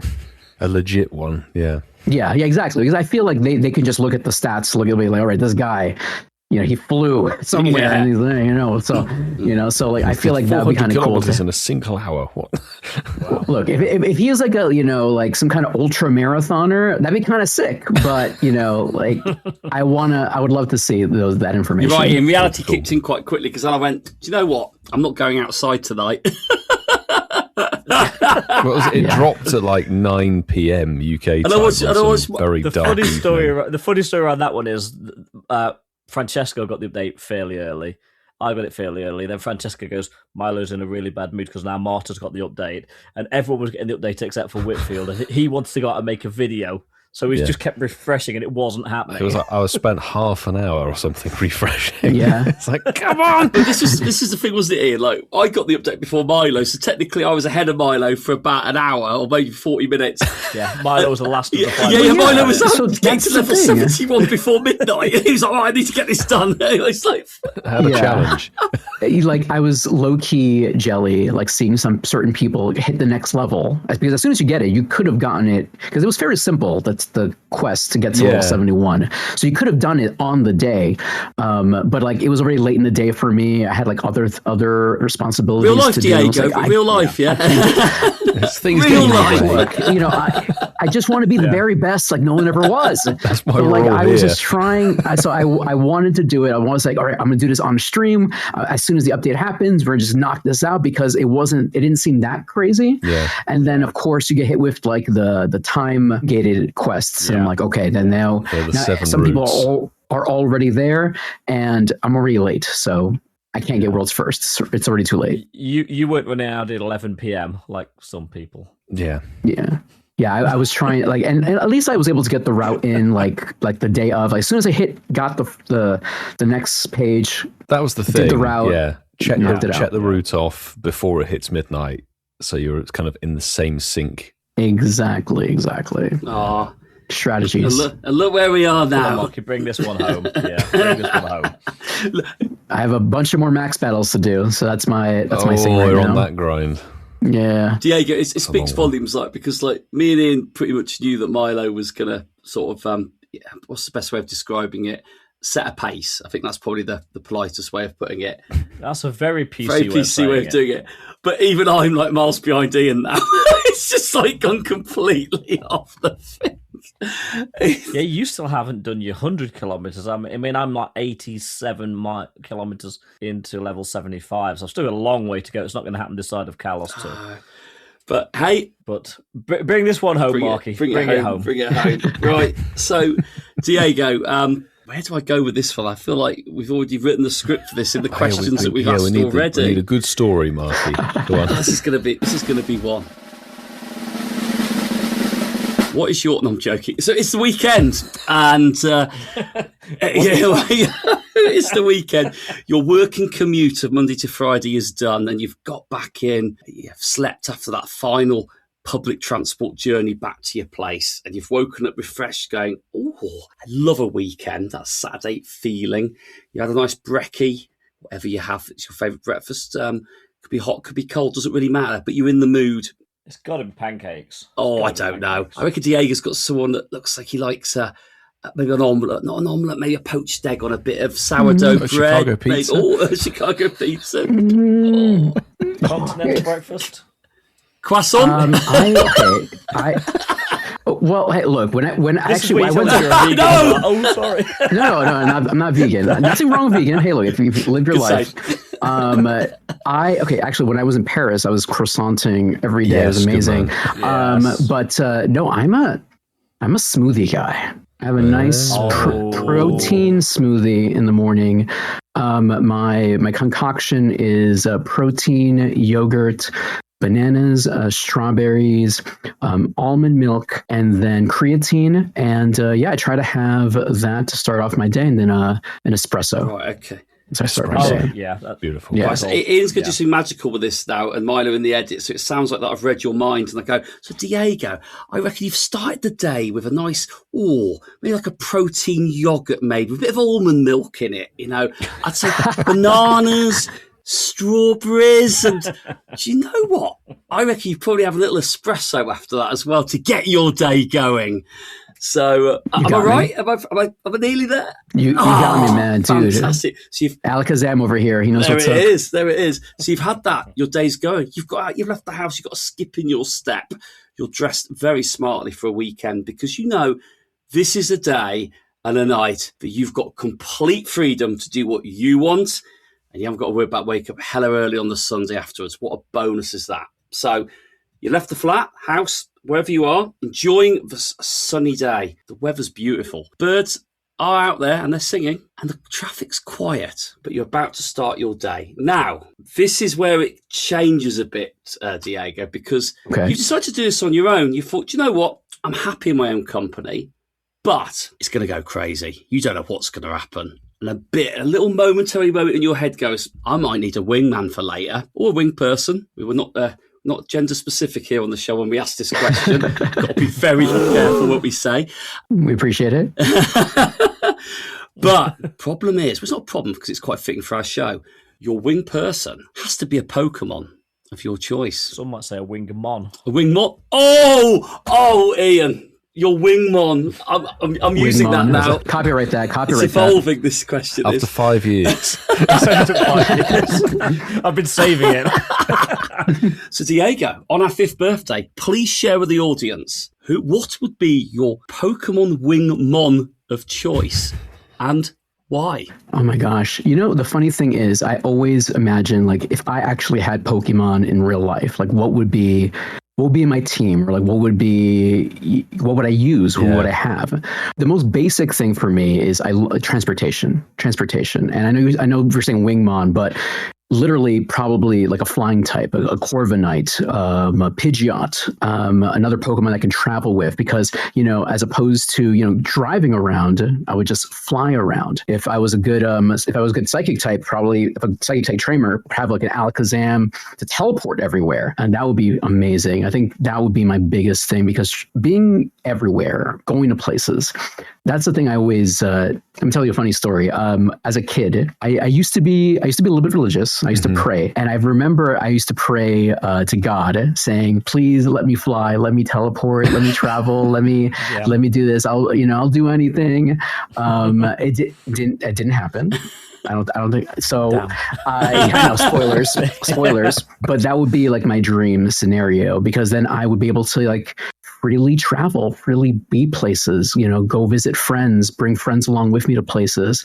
A legit one, yeah. Yeah, exactly. Because I feel like they can just look at the stats, look at me like, all right, this guy, he flew somewhere, and he's so like I feel like that would be kind of cool. In a single hour. What? Wow. Look, if he was like a like some kind of ultra marathoner, that'd be kind of sick. But like I would love to see that information. You're right. In reality, kicked in quite quickly, because then I went, do you know what? I'm not going outside tonight. It dropped at like 9 p.m. UK time. Very dark. The funny story around that one is Francesco got the update fairly early. I got it fairly early. Then Francesco goes, Milo's in a really bad mood because now Marta's got the update. And everyone was getting the update except for Whitfield. And he wanted to go out and make a video. So he just kept refreshing, and it wasn't happening. It was like I spent half an hour or something refreshing. Yeah, it's like, come on. But this is the thing, wasn't it, Ian? Like, I got the update before Milo, so technically I was ahead of Milo for about an hour or maybe 40 minutes. Yeah, Milo was the last of the five. Milo was getting to level 71 before midnight. He was like, I need to get this done. It's like, have a challenge. like I was low key jelly, like seeing some certain people hit the next level, because as soon as you get it, you could have gotten it, because it was very simple. That's the quest to get to level 71. So you could have done it on the day, but like it was already late in the day for me. I had like other responsibilities. Real life, to Diego. do. Like, real life, yeah. Things Real get life. like, You know, I just want to be the very best, like no one ever was. That's why So, we're like all I was here. just trying. So I wanted to do it. I was like, all right, I'm gonna do this on stream. As soon as the update happens, we're just knock this out, because it didn't seem that crazy. Yeah. And then of course you get hit with like the time gated quests, and I'm like, okay, then now, the 7 some routes. people are already there, and I'm already late, so I can't get worlds first. It's already too late. You weren't running out at 11 p.m. like some people. Yeah. Yeah, I was trying, like, and at least I was able to get the route in like the day of. Like, as soon as I got the next page, That was the did thing. the route, Yeah. Check knocked it out. the route off before it hits midnight, so you're kind of in the same sync. Exactly. Oh, Strategies. and look where we are now. Marky, bring this one home. Yeah, bring this one home. I have a bunch of more max battles to do, so that's my thing right you're now. on that grind. Yeah. Diego, it speaks long one. volumes, like, because like me and Ian pretty much knew that Milo was gonna sort of what's the best way of describing it? Set a pace. I think that's probably the politest way of putting it. That's a very PC, Way of doing it. But even I'm like miles behind Ian now. It's just like gone completely off the thing. Yeah, you still haven't done your 100 kilometers. I mean, I'm like 87 kilometers into level 75, so I've still got a long way to go. It's not going to happen this side of Kalos Tour. But hey, But bring this one home, Marky. Bring it home. Bring it home. Right. So, Diego, where do I go with this one? I feel like we've already written the script for this in the questions that we've asked already. We need a good story, Marky. Go on. This is going to be one. What is your... No, I'm joking. So it's the weekend, and it's the weekend. Your working commute of Monday to Friday is done, and you've got back in. You've slept after that final public transport journey back to your place, and you've woken up refreshed, going, "Oh, I love a weekend." That Saturday feeling. You had a nice brekkie, whatever you have. It's your favourite breakfast. Could be hot, could be cold. Doesn't really matter. But you're in the mood. It's got to be pancakes. Oh, I don't know. I reckon Diego's got someone that looks like he likes maybe an omelette, not an omelette, maybe a poached egg on a bit of sourdough bread. Chicago pizza. A Chicago pizza. Continental breakfast. Croissant. Well, hey, look. When I went You're a vegan. No! Oh, sorry. No, I'm not vegan. Nothing wrong with vegan. Hey, look, if you've lived your life. Actually, when I was in Paris, I was croissanting every day. Yes, it was amazing. good man. No, I'm a smoothie guy. I have a nice protein smoothie in the morning. My concoction is protein, yogurt, bananas, strawberries, almond milk, and then creatine. And I try to have that to start off my day, and then an espresso. Right, okay. So I start my day. Yeah, that's Beautiful. Yeah. Right, so Ian's going to do something magical with this now, and Milo in the edit, so it sounds like that I've read your mind, and I go, so Diego, I reckon you've started the day with a nice, maybe like a protein yogurt made with a bit of almond milk in it, you know. I'd say bananas, strawberries, and do you know what? I reckon you probably have a little espresso after that as well to get your day going. So, am I right? Am I nearly there? You got me, man, dude. Fantastic. So you've Alakazam over here. He knows what's up. There it is. So you've had that. Your day's going. You've left the house. You've got a skip in your step. You're dressed very smartly for a weekend because you know this is a day and a night that you've got complete freedom to do what you want, and you haven't got to worry about waking up hella early on the Sunday afterwards. What a bonus is that? So you left the flat, house, wherever you are, enjoying the sunny day. The weather's beautiful. Birds are out there and they're singing, and the traffic's quiet, but you're about to start your day. Now, this is where it changes a bit, Diego, because you decided to do this on your own. You thought, you know what? I'm happy in my own company, but it's going to go crazy. You don't know what's going to happen. And a little momentary moment in your head goes, I might need a wingman for later, or a wing person. We were not gender specific here on the show when we asked this question. Got to be very careful what we say. We appreciate it. But problem is, well, it's not a problem because it's quite fitting for our show. your wing person has to be a Pokemon of your choice. Some might say a Wingmon. A Wingmon? Oh, Ian. Your Wingmon. I'm using that now. Copyright that. It's evolving, this question. After 5 years. I've been saving it. So, Deigo, on our 5th birthday, please share with the audience what would be your Pokemon Wingmon of choice and why? Oh my gosh. The funny thing is, I always imagine, like, if I actually had Pokemon in real life, like, what would be in my team, or like what would I use? What would I have? The most basic thing for me is transportation. And I know we're saying Wingmon, but literally probably like a flying type, a Corviknight, a Pidgeot, another Pokemon I can travel with, because, as opposed to, driving around, I would just fly around. If I was a good psychic type, probably if a psychic type trainer, have like an Alakazam to teleport everywhere. And that would be amazing. I think that would be my biggest thing, because being everywhere, going to places, that's the thing I always, I'm gonna tell you a funny story. As a kid, I used to be a little bit religious. I used to pray, and I remember I used to pray to God, saying, "Please let me fly, let me teleport, let me travel, let me do this. I'll do anything." It didn't happen. I don't think so. I know, spoilers, but that would be like my dream scenario, because then I would be able to like freely travel, freely be places, go visit friends, bring friends along with me to places,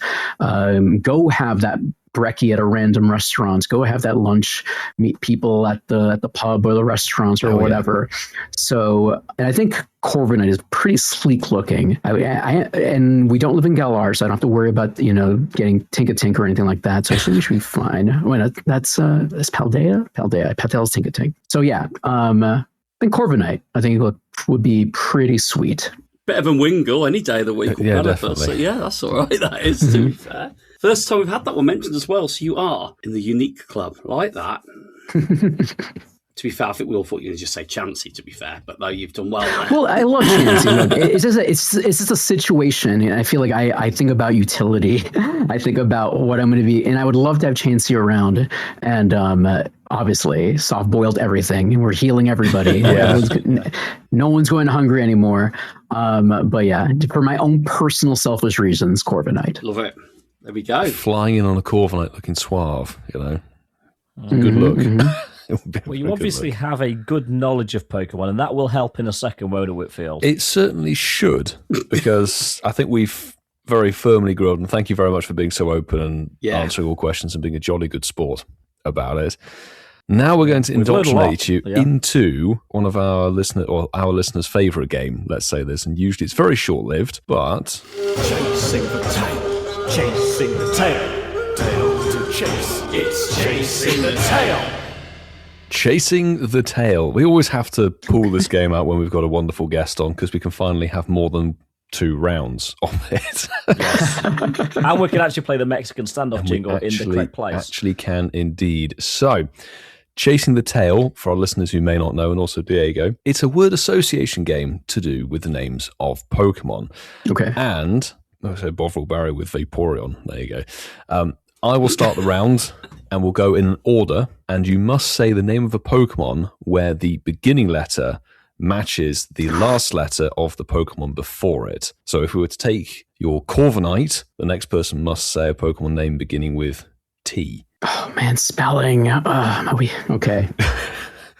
go have that brekkie at a random restaurant, go have that lunch, meet people at the pub or the restaurants or whatever. Yeah. So, and I think Corviknight is pretty sleek looking. And we don't live in Galar, so I don't have to worry about, getting Tink or anything like that. So I think we should be fine. That's Paldea? Patel's Tink. So yeah, I think Corviknight, would be pretty sweet. Better than Wingull any day of the week. Yeah, definitely. So yeah, that's all right. That is, to be fair. First time we've had that one mentioned as well. So you are in the unique club. I like that. To be fair, I think we all thought you would just say Chansey, to be fair. But no, you've done well there. Well, I love Chansey. Look, it's just a situation. And I feel like I think about utility. I think about what I'm going to be. And I would love to have Chansey around. And obviously, soft-boiled everything. And we're healing everybody. No one's going hungry anymore. But yeah, for my own personal selfish reasons, Corviknight. Love it. There we go. Flying in on a Corviknight looking suave, Good look. Well, you obviously have a good knowledge of Pokemon, and that will help in a second, won't it, Whitfield? It certainly should, because I think we've very firmly grown, and thank you very much for being so open and answering all questions and being a jolly good sport about it. Now we're going to indoctrinate you into one of our listeners' favourite game, let's say this, and usually it's very short-lived, but... Chasing the tail, chasing the tail, tail to chase, it's chasing the tail. Chasing the tail. We always have to pull this game out when we've got a wonderful guest on, because we can finally have more than 2 rounds on it. Yes. And we can actually play the Mexican standoff jingle in the correct place. Actually can indeed. So, chasing the tail, for our listeners who may not know, and also Deigo, it's a word association game to do with the names of Pokemon. Okay. And, I said Bovril Barry with Vaporeon. There you go. I will start the round, and we'll go in an order, and you must say the name of a Pokemon where the beginning letter matches the last letter of the Pokemon before it. So if we were to take your Corviknight, the next person must say a Pokemon name beginning with T. Oh man, spelling. Okay.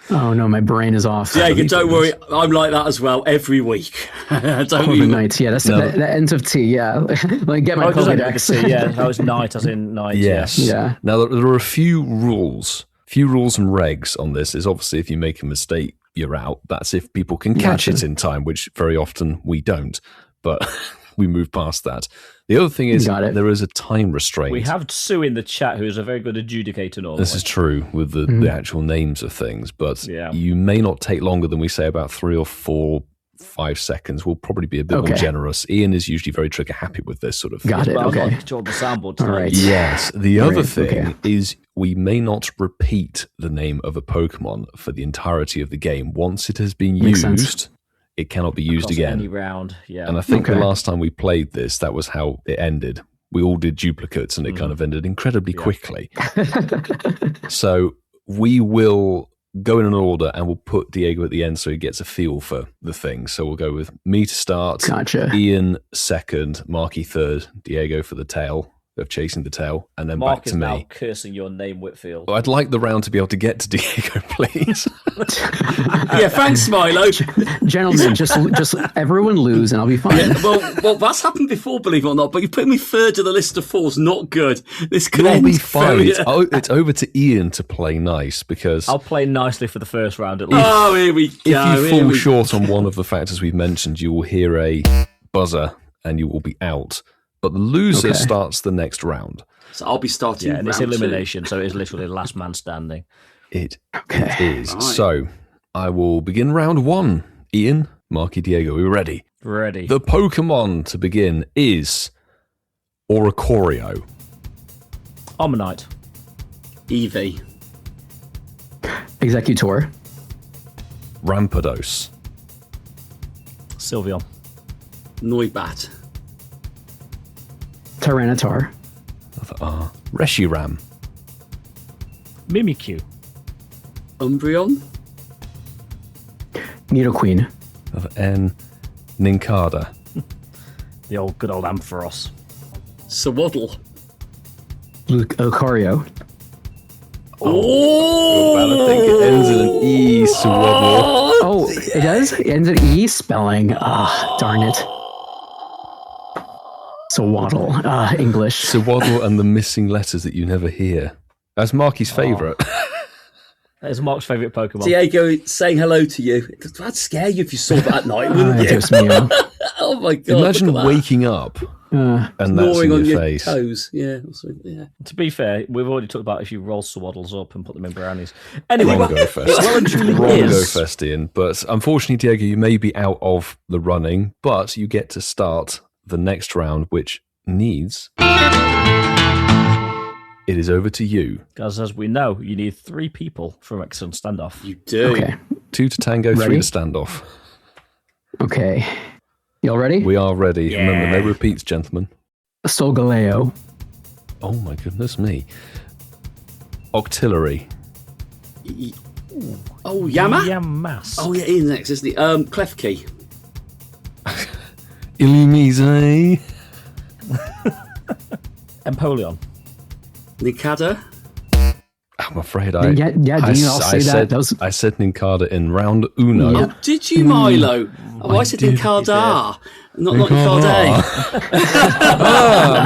Oh no, my brain is off. Yeah, don't worry. I'm like that as well every week. Corviknight, yeah, that's the ends of T. Yeah, like get my Pokédex. Yeah, that was night as in night. Yes. Yeah. Now there are a few rules and regs on this. Is obviously if you make a mistake, you're out. That's if people can catch it in time, which very often we don't. But we move past that. The other thing is there is a time restraint. We have Sue in the chat, who is a very good adjudicator normally. This is true with the actual names of things, but you may not take longer than we say about 3 or 4, 5 seconds. We'll probably be a bit more generous. Ian is usually very trigger happy with this sort of thing. Got it. Okay. I'll control the soundboard tonight. All right. Yes. The other thing is we may not repeat the name of a Pokemon for the entirety of the game. Once it has been used, it cannot be used again. Any round, yeah. And I think the last time we played this, that was how it ended. we all did duplicates and it kind of ended incredibly quickly. So we will go in an order and we'll put Deigo at the end so he gets a feel for the thing. So we'll go with me to start, Gotcha. Ian second, Marky third, Deigo for the tail of chasing the tail, and then Mark back is to now me. cursing your name, Whitfield. I'd like the round to be able to get to Deigo, please. Yeah, thanks, Milo. Gentlemen, just everyone lose and I'll be fine. Yeah, well, that's happened before, believe it or not. But you put me third of the list of fours. Not good. This could You'll end be fine. very- It's over to Ian to play nice because I'll play nicely for the first round at least. Oh, here we go. if you here fall we- short on one of the factors we've mentioned, you will hear a buzzer and you will be out. But the loser Okay. starts the next round. So I'll be starting. Yeah, and it's round two. elimination, so it is literally the last man standing. It Okay. is. Right. So I will begin round one. Ian, Marky, Deigo, are we ready? Ready. The Pokemon to begin is Oricorio, Omanyte. Eevee, Executor, Rampardos, Sylveon. Noibat, Tyranitar, Reshiram, Mimikyu. Umbreon, Nidoqueen, N, Nincada, The old good old Ampharos. Sawaddle. Lucario, I think it ends in an E, Swaddle. Oh, it does? It ends in E spelling. Ah, darn it. Swaddle. English. Swaddle and the missing letters that you never hear. That's Marky's favourite. That is Mark's favourite Pokemon. Diego saying hello to you. That'd scare you if you saw that at night, wouldn't you? Just me. Oh my god! Imagine look at that. waking up and that's gnawing in on your your face. toes. Yeah, also, yeah. To be fair, we've already talked about if you roll Swaddles up and put them in brownies. Anyway, Wrong go fest. well and truly Wrong go is. fest, Ian. But unfortunately, Diego, you may be out of the running, but you get to start the next round, which needs... It is over to you. Because as we know, you need 3 people for an excellent standoff. You do. Okay. 2 to tango, 3 Ready? to standoff. Okay. Y'all ready? We are ready. Remember, no repeats, gentlemen. Solgaleo, Oh my goodness me. Octillery. Oh, Yama. Yamas. Oh yeah, Ian's next, isn't he? Klefki, Illumise. Empoleon. Nikada. I'm afraid I... Yeah, Dean, I'll say that. Said, That was- I said Nincada in round uno. Yeah. Oh, did you, Milo? Oh, I said Nikada, not Nikade.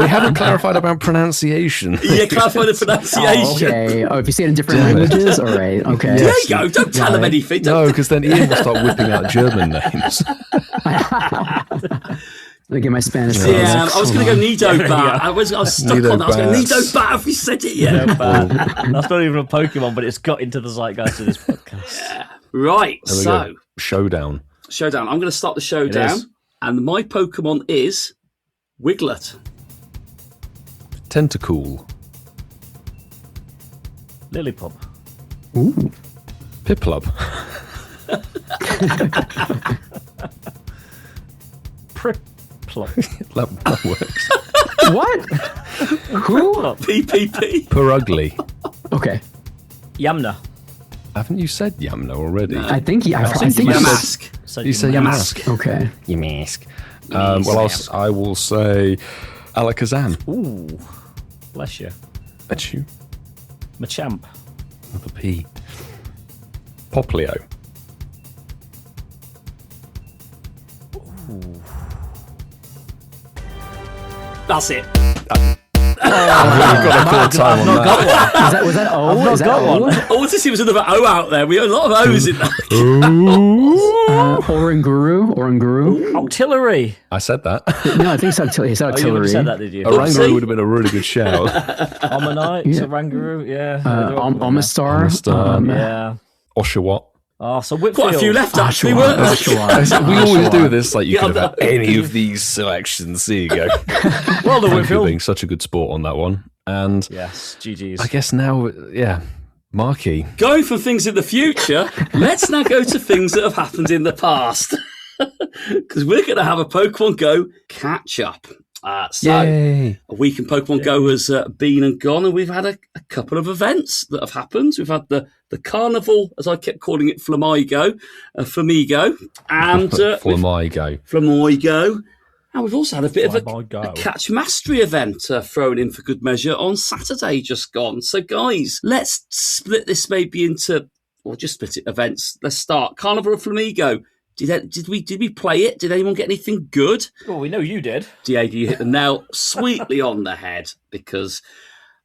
We haven't clarified about pronunciation. Yeah, clarify the pronunciation. Okay. Oh, if you say it in different languages? All right. Okay. There you go. Don't tell him anything. No, because then Ian will start whipping out German names. Let me get my Spanish. Yeah, I was going to go Nidobat. Yeah. I was stuck on that. I was going Nidobat. Have we said it yet? No, bad. That's not even a Pokemon, but it's got into the zeitgeist of this podcast. Right. There we So go. Showdown. showdown. I'm going to start the showdown, is. and my Pokemon is Wiglet, Tentacool. Lillipup. Ooh. Piplup. Priplup. that works. What? Who? PPP. Perugly. Okay. Yamna. Haven't you said Yamna already? I think I think Yamask. So You say Yamask. Yamask. Okay. Yamask. Well, I will say Alakazam. Ooh. Bless you. That's you. Machamp. Another P. Poplio. That's it. I've got a call time on that. Was that O? not Is that got O? one. I want to see if there's another O out there. We have a lot of O's in that. Oranguru. Octillery. I said that. No, I think it's artillery. He said Oh, you artillery. never said that, did you? Oranguru would have been a really good shout. Omanite. Yeah. Saranguru. Yeah. They're all good on Omastar. Omastar. there. Yeah. Oshawott. Oh, so Whitfield. Quite a few left, actually, weren't there? We always do this. Like you Yeah, could have I had know. any of these selections. There you go. Well done, Thank you for Whitfield. being such a good sport on that one. And Yes, GG's. I guess now, yeah, Marky. Going from things in the future, let's now go to things that have happened in the past. Because we're going to have a Pokemon Go Catch-Up. Yay. A week in Pokemon Go has been and gone, and we've had a couple of events that have happened. We've had the Carnival, as I kept calling it, Flamigo, and Flamigo. And we've also had a bit of a Catch Mastery event thrown in for good measure on Saturday just gone. So, guys, let's split this maybe into, or just split it events. Let's start. Carnival of Flamigo. Did we play it? Did anyone get anything good? Well, we know you did. Deigo, you hit the nail sweetly on the head, because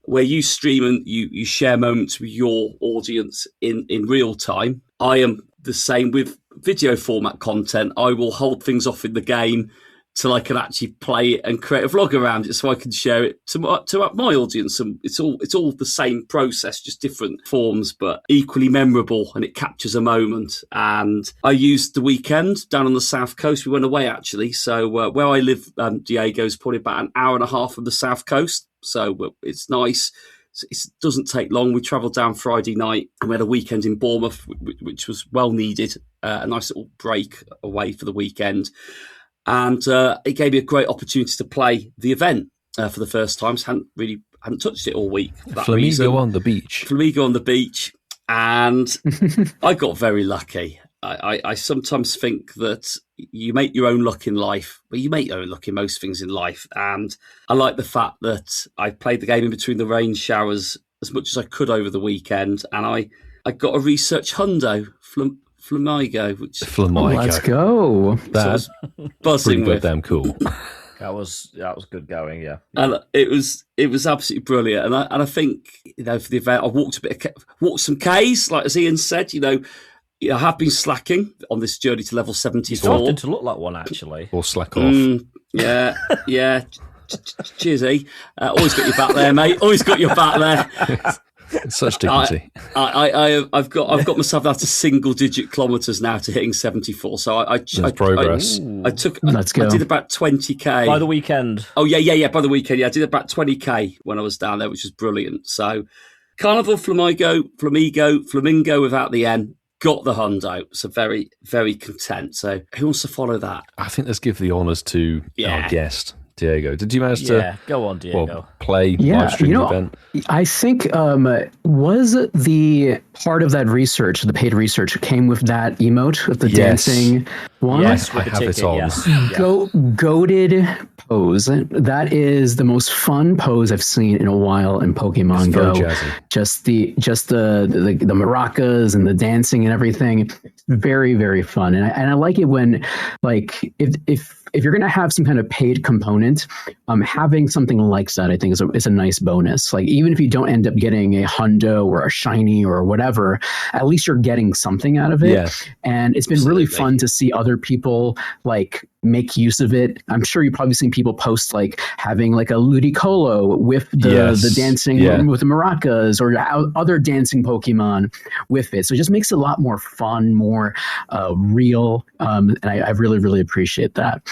where you stream and you share moments with your audience in real time, I am the same with video format content. I will hold things off in the game till I can actually play it and create a vlog around it, so I can share it to my audience. And it's all the same process, just different forms, but equally memorable, and it captures a moment. And I used the weekend down on the south coast. We went away actually, so where I live, Deigo, is probably about an hour and a half from the south coast, so it's nice. It doesn't take long. We travelled down Friday night and we had a weekend in Bournemouth, which was well needed, a nice little break away for the weekend. And it gave me a great opportunity to play the event for the first time. So hadn't touched it all week. Flamigo on the beach. And I got very lucky. I sometimes think that you make your own luck in life, but you make your own luck in most things in life. And I like the fact that I played the game in between the rain showers as much as I could over the weekend. And I got a research hundo Flamigo, Let's go. That's buzzing pretty with. Damn cool. That was good going, yeah. And it was absolutely brilliant. And I think, for the event, I walked some Ks, like as Ian said. I have been slacking on this journey to level 74. You started to look like one, actually. Or slack off. Yeah. Cheers, E. Always got your back there, mate. Always got your back there. Such dignity. I've got myself out to single digit kilometres now to hitting 74. So That's progress. I did about 20k by the weekend. Oh yeah. By the weekend, I did about 20k when I was down there, which was brilliant. So Carnival, Flamingo without the N. Got the hundo, so very, very content. So who wants to follow that? I think let's give the honours to our guest, Deigo. Did you manage to go on, Deigo. Play live stream the event? I think was the part of that research, the paid research, came with that emote with the dancing one? Yes, I have it on. Yes. Goated pose. That is the most fun pose I've seen in a while in Pokemon Go. Very jazzy. Just the maracas and the dancing and everything. Very, very fun. And I like it when, like, if you're going to have some kind of paid component, having something like that, I think is a nice bonus. Like, even if you don't end up getting a hundo or a shiny or whatever, at least you're getting something out of it. Yeah. And it's been really fun to see other people like make use of it. I'm sure you've probably seen people post like having like a Ludicolo with the dancing with the maracas, or other dancing Pokemon with it. So it just makes it a lot more fun, more real. And I really, really appreciate that.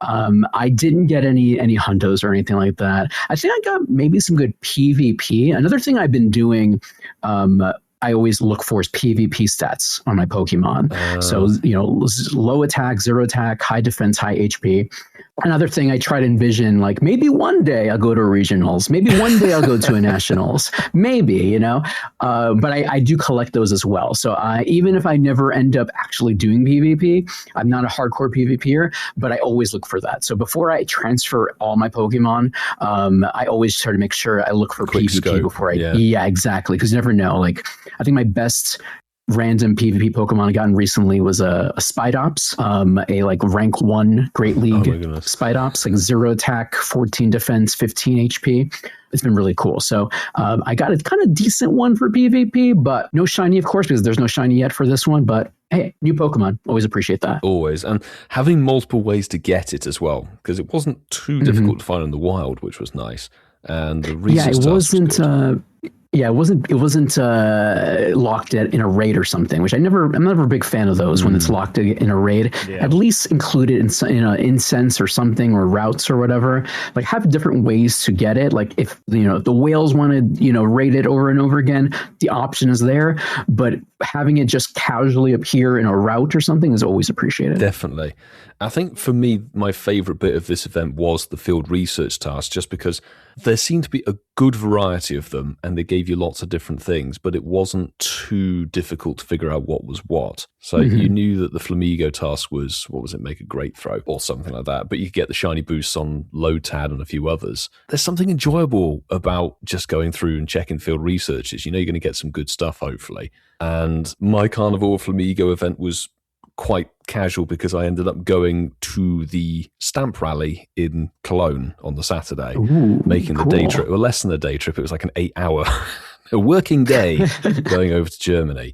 I didn't get any hundos or anything like that. I think I got maybe some good PvP. Another thing I've been doing, I always look for is PvP stats on my Pokemon. So, low attack, zero attack, high defense, high HP. Another thing I try to envision, like maybe one day I'll go to a regionals. Maybe one day I'll go to a nationals. Maybe, but I do collect those as well. So even if I never end up actually doing PvP, I'm not a hardcore PvPer, but I always look for that. So before I transfer all my Pokemon, I always try to make sure I look for Quick PvP scope. before yeah, exactly. Because you never know. Like, I think my best random PvP Pokemon I gotten recently was a Spidops, a like rank 1 Great League Spidops, like 0 attack, 14 defense, 15 HP. It's been really cool. So I got a kind of decent one for PvP, but no shiny, of course, because there's no shiny yet for this one. But hey, new Pokemon, always appreciate that. Always. And having multiple ways to get it as well, because it wasn't too difficult to find in the wild, which was nice. And the research it wasn't. Yeah, it wasn't locked in a raid or something, which I'm never a big fan of those when it's locked in a raid. Yeah. At least include it in incense or something, or routes or whatever. Like, have different ways to get it. Like, if the whales want to raid it over and over again, the option is there. But having it just casually appear in a route or something is always appreciated. Definitely. I think for me, my favorite bit of this event was the field research task, just because there seemed to be a good variety of them and they gave you lots of different things, but it wasn't too difficult to figure out what was what. So you knew that the Flamigo task was, what was it, make a great throw or something like that, but you could get the shiny boosts on Lotad and a few others. There's something enjoyable about just going through and checking field researches. You're going to get some good stuff, hopefully. And my Carnival of Flamigo event was quite casual because I ended up going to the stamp rally in Cologne on the Saturday, making the day trip, or less than a day trip. It was like an 8-hour, a working day going over to Germany.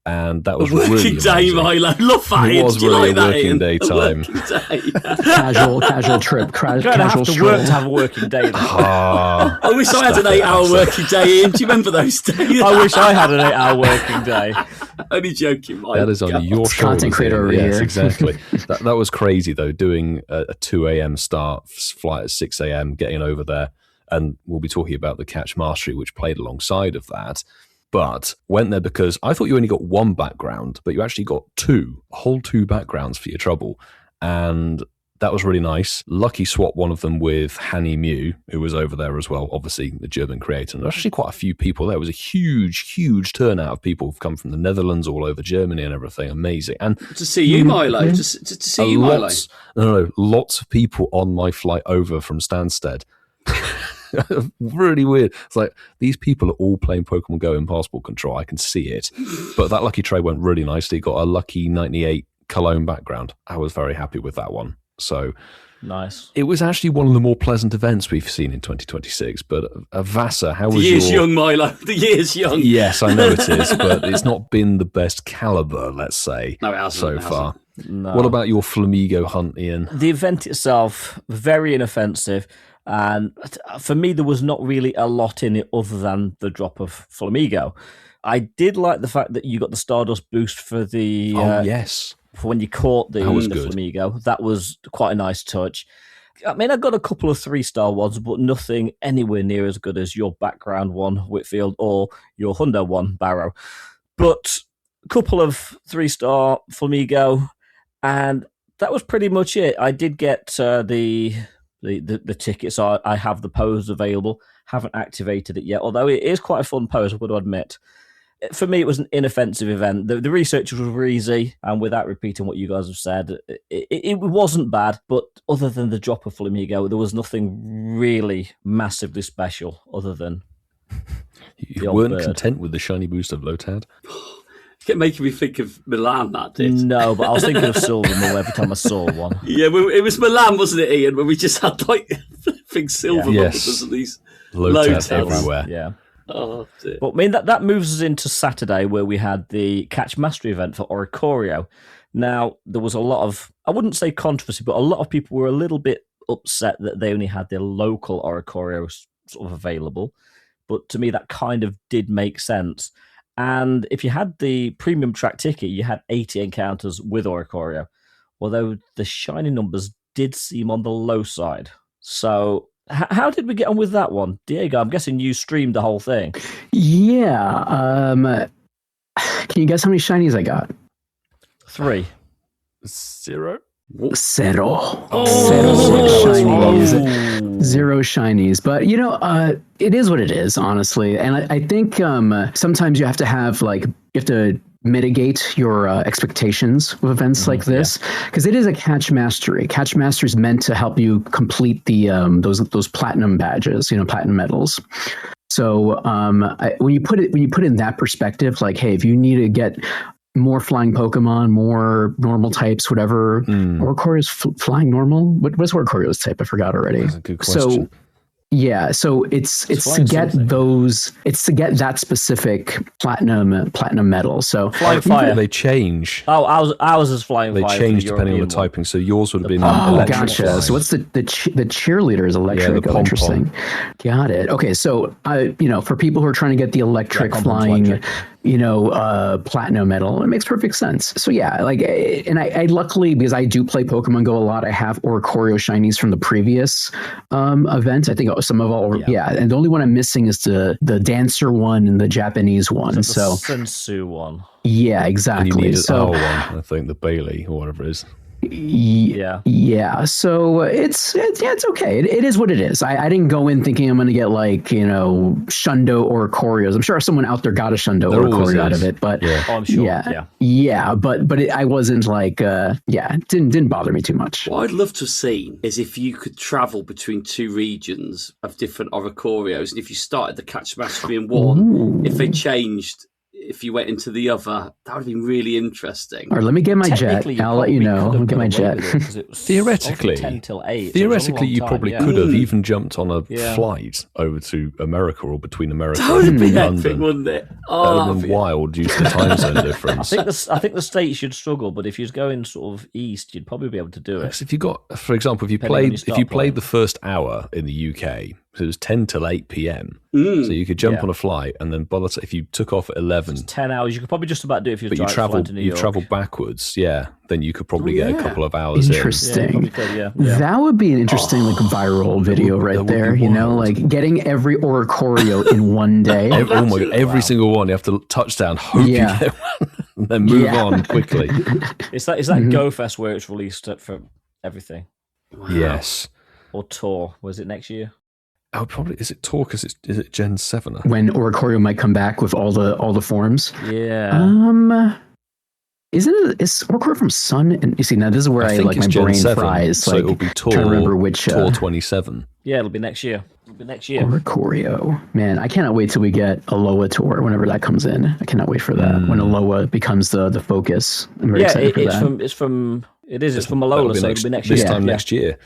And that was really working day, Milo. Love that. It was really a working day time. Casual trip. Casual to work to have a working day. I wish I had an 8-hour working day, Ian. Do you remember those days? I wish I had an 8-hour working day. Only joking, Mike. That is on your shoulders. Content creator over yes, here. Exactly. That was crazy, though, doing a 2 a.m. start, flight at 6 a.m., getting over there. And we'll be talking about the Catch Mastery, which played alongside of that. But went there because I thought you only got one background, but you actually got whole two backgrounds for your trouble. And that was really nice. Lucky swapped one of them with Hanny Mew, who was over there as well, obviously the German creator. And there were actually quite a few people there. It was a huge turnout of people who've come from the Netherlands, all over Germany and everything. Amazing. And to see you, Milo. To see you, Milo. No, lots of people on my flight over from Stansted. Really weird. It's like, these people are all playing Pokemon Go in passport control. I can see it. But that lucky trade went really nicely. Got a lucky 98 Cologne background. I was very happy with that one. So nice. It was actually one of the more pleasant events we've seen in 2026. But Vasa, how was the year's young, Milo. The year's young. Yes, I know it is, but it's not been the best caliber, let's say, no, it hasn't, so far. No. What about your Flamigo hunt, Ian? The event itself, very inoffensive. And for me, there was not really a lot in it other than the drop of Flamigo. I did like the fact that you got the Stardust boost for the... yes. For when you caught the Flamigo. That was quite a nice touch. I mean, I got a couple of 3-star ones, but nothing anywhere near as good as your background one, Whitfield, or your Hundo one, Barrow. But a couple of 3-star Flamigo, and that was pretty much it. I did get the tickets. I have the pose available. Haven't activated it yet, although it is quite a fun pose, I've got to admit. For me, it was an inoffensive event. The researchers were easy, and without repeating what you guys have said, it wasn't bad, but other than the drop of Flamigo, there was nothing really massively special other than you weren't content with the shiny boost of Lotad? It's making me think of Milan, that did. No, but I was thinking of Silvermull every time I saw one. Yeah, it was Milan, wasn't it, Ian, when we just had like flipping silver yes. and these Lotad everywhere. Yeah. Oh, dear. But I mean, that moves us into Saturday, where we had the Catch Mastery event for Oricorio. Now, there was a lot of, I wouldn't say controversy, but a lot of people were a little bit upset that they only had their local Oricorio sort of available. But to me, that kind of did make sense. And if you had the premium track ticket, you had 80 encounters with Oricorio, although the shiny numbers did seem on the low side. So how did we get on with that one? Deigo, I'm guessing you streamed the whole thing. Yeah. Can you guess how many shinies I got? 3. 0? Zero. Oh. Shinies. 0 shinies. But, it is what it is, honestly. And I think sometimes you have to have, you have to mitigate your expectations with events like this, because it is a Catch Mastery. Catch Mastery is meant to help you complete the those platinum badges, platinum medals. So when you put it in that perspective, like, hey, if you need to get more flying Pokemon, more normal types, whatever. Oricorio's flying normal? What's Oricorio's type? I forgot already. That's a good question. So Yeah, so it's to flying get something. those. It's to get that specific platinum medal. So Flying fire. They change. Oh, ours is flying They fire. for change the depending on the European one. typing. So yours would have been Oh, electric. gotcha. flying. So what's the cheerleader is electric? Yeah, the Oh, pom-pom. interesting. Got it. Okay, so for people who are trying to get the electric Yeah, flying, electric. platinum medal, it makes perfect sense. So yeah, and I luckily, because I do play Pokemon Go a lot, I have Oricorio shinies from the previous event. I think some of all, and the only one I'm missing is the dancer one and the Japanese one. So The Sensu one. yeah, And you exactly. need So one, I think, the Bailey or whatever it is. Yeah. Yeah, so it's okay. It is what it is. I didn't go in thinking I'm going to get Shundo or Oricoreos. I'm sure someone out there got a Shundo There or always Oricorio out is. of it, but Yeah. Oh, I'm sure. yeah. But I wasn't it didn't bother me too much. What I'd love to have seen is if you could travel between two regions of different Oricorios, and if you started the Catch Mastery in one, if they changed, if you went into the other, that would have been really interesting. Or let me get my jet. Technically, you I'll let you probably know. could I'll have get my got away jet. with it 'cause it was Theoretically, obviously 10 till 8. Theoretically, you probably could have even jumped on a Yeah. flight over to America or between America That would have and been London. epic, wouldn't it? That Oh, would have that'd been be- wild due to the time zone difference. I think the states should struggle, but if you're going sort of east, you'd probably be able to do it. Because if you got, for example, if you Depending when you played start playing. the first hour in the UK, so it was 10 till 8 p.m. So you could jump Yeah. on a flight, and then by the time, if you took off at 11, 10 hours, you could probably just about do it if you but you flying to New York. travel backwards, then you could probably get a couple of hours in. Yeah, you Interesting. probably could, yeah. That would be an interesting viral video that right would be there. wild. Getting every Oricorio in one day. Oh my god! Every single one, you have to touchdown, hope Yeah. you get one, and then move Yeah. on quickly. Is that Go Fest where it's released for everything? Yes. Or Tour? Was it next year? Oh, probably is it Tour? Because is it Gen 7? When Oricorio might come back with all the forms. Yeah. Is Oricorio from Sun? And you see, now this is where I think like my it's Gen brain 7, fries. so it'll be Tour. Trying to remember which Tour 27. Yeah, it'll be next year. Oricorio. Man, I cannot wait till we get Alola Tour whenever that comes in. I cannot wait for that. When Alola becomes the focus. I'm very excited for that. It's from That'll Alola, be so it'll be next this year. time next year.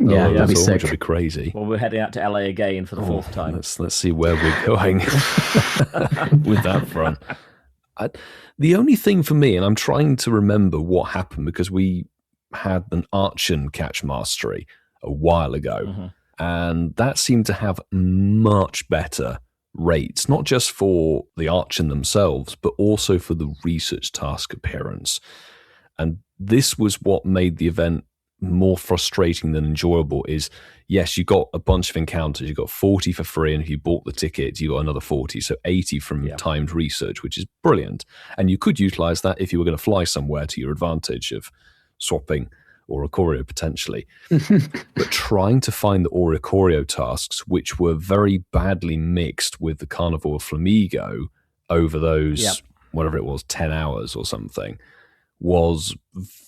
Yeah, Oh, that'd be that's all, sick. which would be crazy. Well, we're heading out to LA again for the fourth time. Let's see where we're going with that front. The only thing for me, and I'm trying to remember what happened because we had an Archon Catch Mastery a while ago, and that seemed to have much better rates, not just for the Archon themselves, but also for the research task appearance. And this was what made the event more frustrating than enjoyable. Is yes, you got a bunch of encounters, you got 40 for free, and if you bought the ticket you got another 40, so 80 from timed research, which is brilliant, and you could utilize that if you were going to fly somewhere to your advantage of swapping Oricorio potentially. But trying to find the Oricorio tasks, which were very badly mixed with the Carnival of Flamigo over those whatever it was, 10 hours or something, was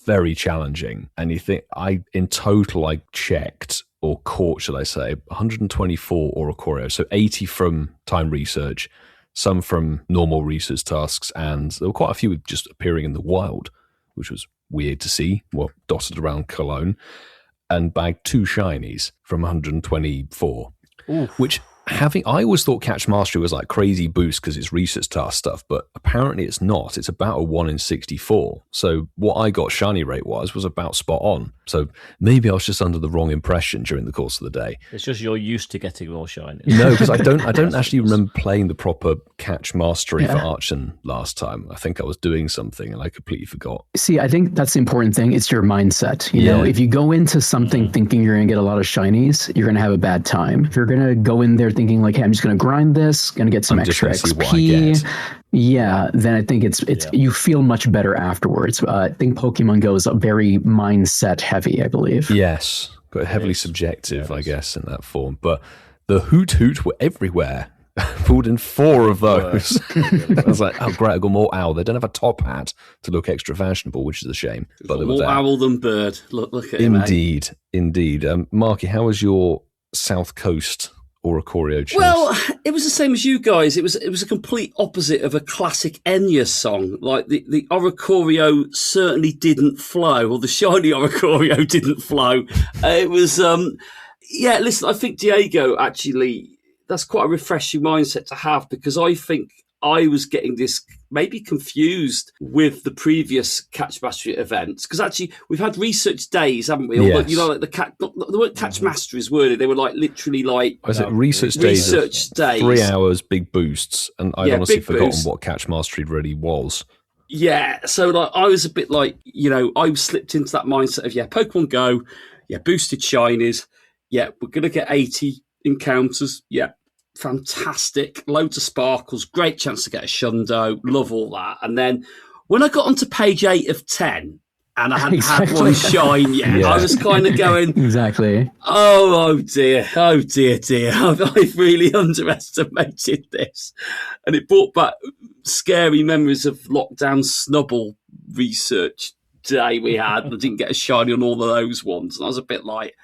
very challenging. And you think in total I checked, or caught should I say, 124 Oricorio, so 80 from time research, some from normal research tasks, and there were quite a few just appearing in the wild, which was weird to see, dotted around Cologne, and bagged 2 shinies from 124. Which I always thought Catch Mastery was like crazy boost because it's research task stuff, but apparently it's not. It's about a 1 in 64. So what I got shiny rate was about spot on. So maybe I was just under the wrong impression during the course of the day. It's just you're used to getting more shinies. No, because I don't actually remember playing the proper Catch Mastery for Archon last time. I think I was doing something and I completely forgot. See, I think that's the important thing. It's your mindset. You know, if you go into something thinking you're going to get a lot of shinies, you're going to have a bad time. If you're going to go in there thinking like, hey, I'm just going to grind this, going to get some extra XP. Then I think it's you feel much better afterwards. I think Pokemon Go is a very mindset heavy, I believe. Yes, but heavily subjective, I guess, in that form. But the hoot were everywhere. Pulled in 4 of those. I was like, oh great, I got more owl. They don't have a top hat to look extra fashionable, which is a shame. But they were more there. owl than bird. Look at him. Indeed. Marky, how was your South Coast Oricorio chase? Well, it was the same as you guys. It was a complete opposite of a classic Enya song. Like the Oricorio certainly didn't flow, or the shiny Oricorio didn't flow. It was Yeah, listen, I think Deigo actually, that's quite a refreshing mindset to have, because I think I was getting this maybe confused with the previous Catch Mastery events, because actually we've had research days, haven't we? Yes. You know, like they weren't Catch Masteries, were they? They were like literally like Was it research days? 3 hours, big boosts, and I'd honestly forgotten what Catch Mastery really was. Yeah, so like I was a bit like, I slipped into that mindset of Pokemon Go, boosted shinies, we're gonna get 80 encounters, fantastic, loads of sparkles, great chance to get a Shundo, love all that. And then when I got onto page 8 of 10 and I hadn't had one shine yet, I was kind of going, exactly. Oh dear, I've really underestimated this. And it brought back scary memories of lockdown Snubble research day we had. I didn't get a shiny on all of those ones. And I was a bit like,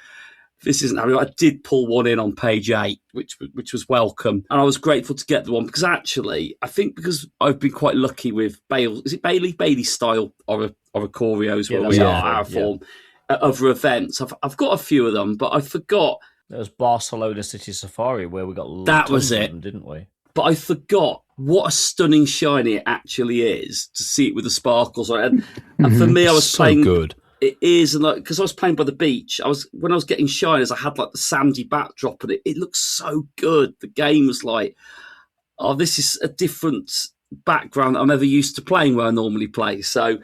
this isn't how I did pull one in on page 8, which was welcome. And I was grateful to get the one, because actually, I think because I've been quite lucky with Bailey style Oricorios, where we are our form, other events. I've got a few of them, but I forgot. There was Barcelona City Safari where we got that was it, them, didn't we? But I forgot what a stunning shiny it actually is to see it with the sparkles on it. And for me, I was playing good. It is, and because I was playing by the beach, when I was getting shinies, I had like the sandy backdrop, and it looked so good. The game was like, oh, this is a different background that I'm ever used to playing where I normally play. So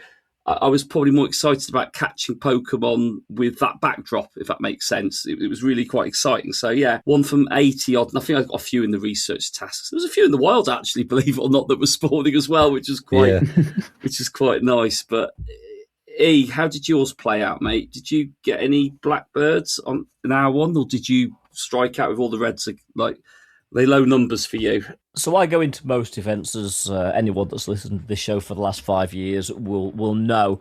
I was probably more excited about catching Pokemon with that backdrop, if that makes sense. It was really quite exciting. So one from 80 odd, and I think I got a few in the research tasks. There was a few in the wild, actually, believe it or not, that were spawning as well, which is quite nice. But E, how did yours play out, mate? Did you get any blackbirds in our one, or did you strike out with all the reds? Like, they low numbers for you? So I go into most events, as anyone that's listened to this show for the last 5 years will know,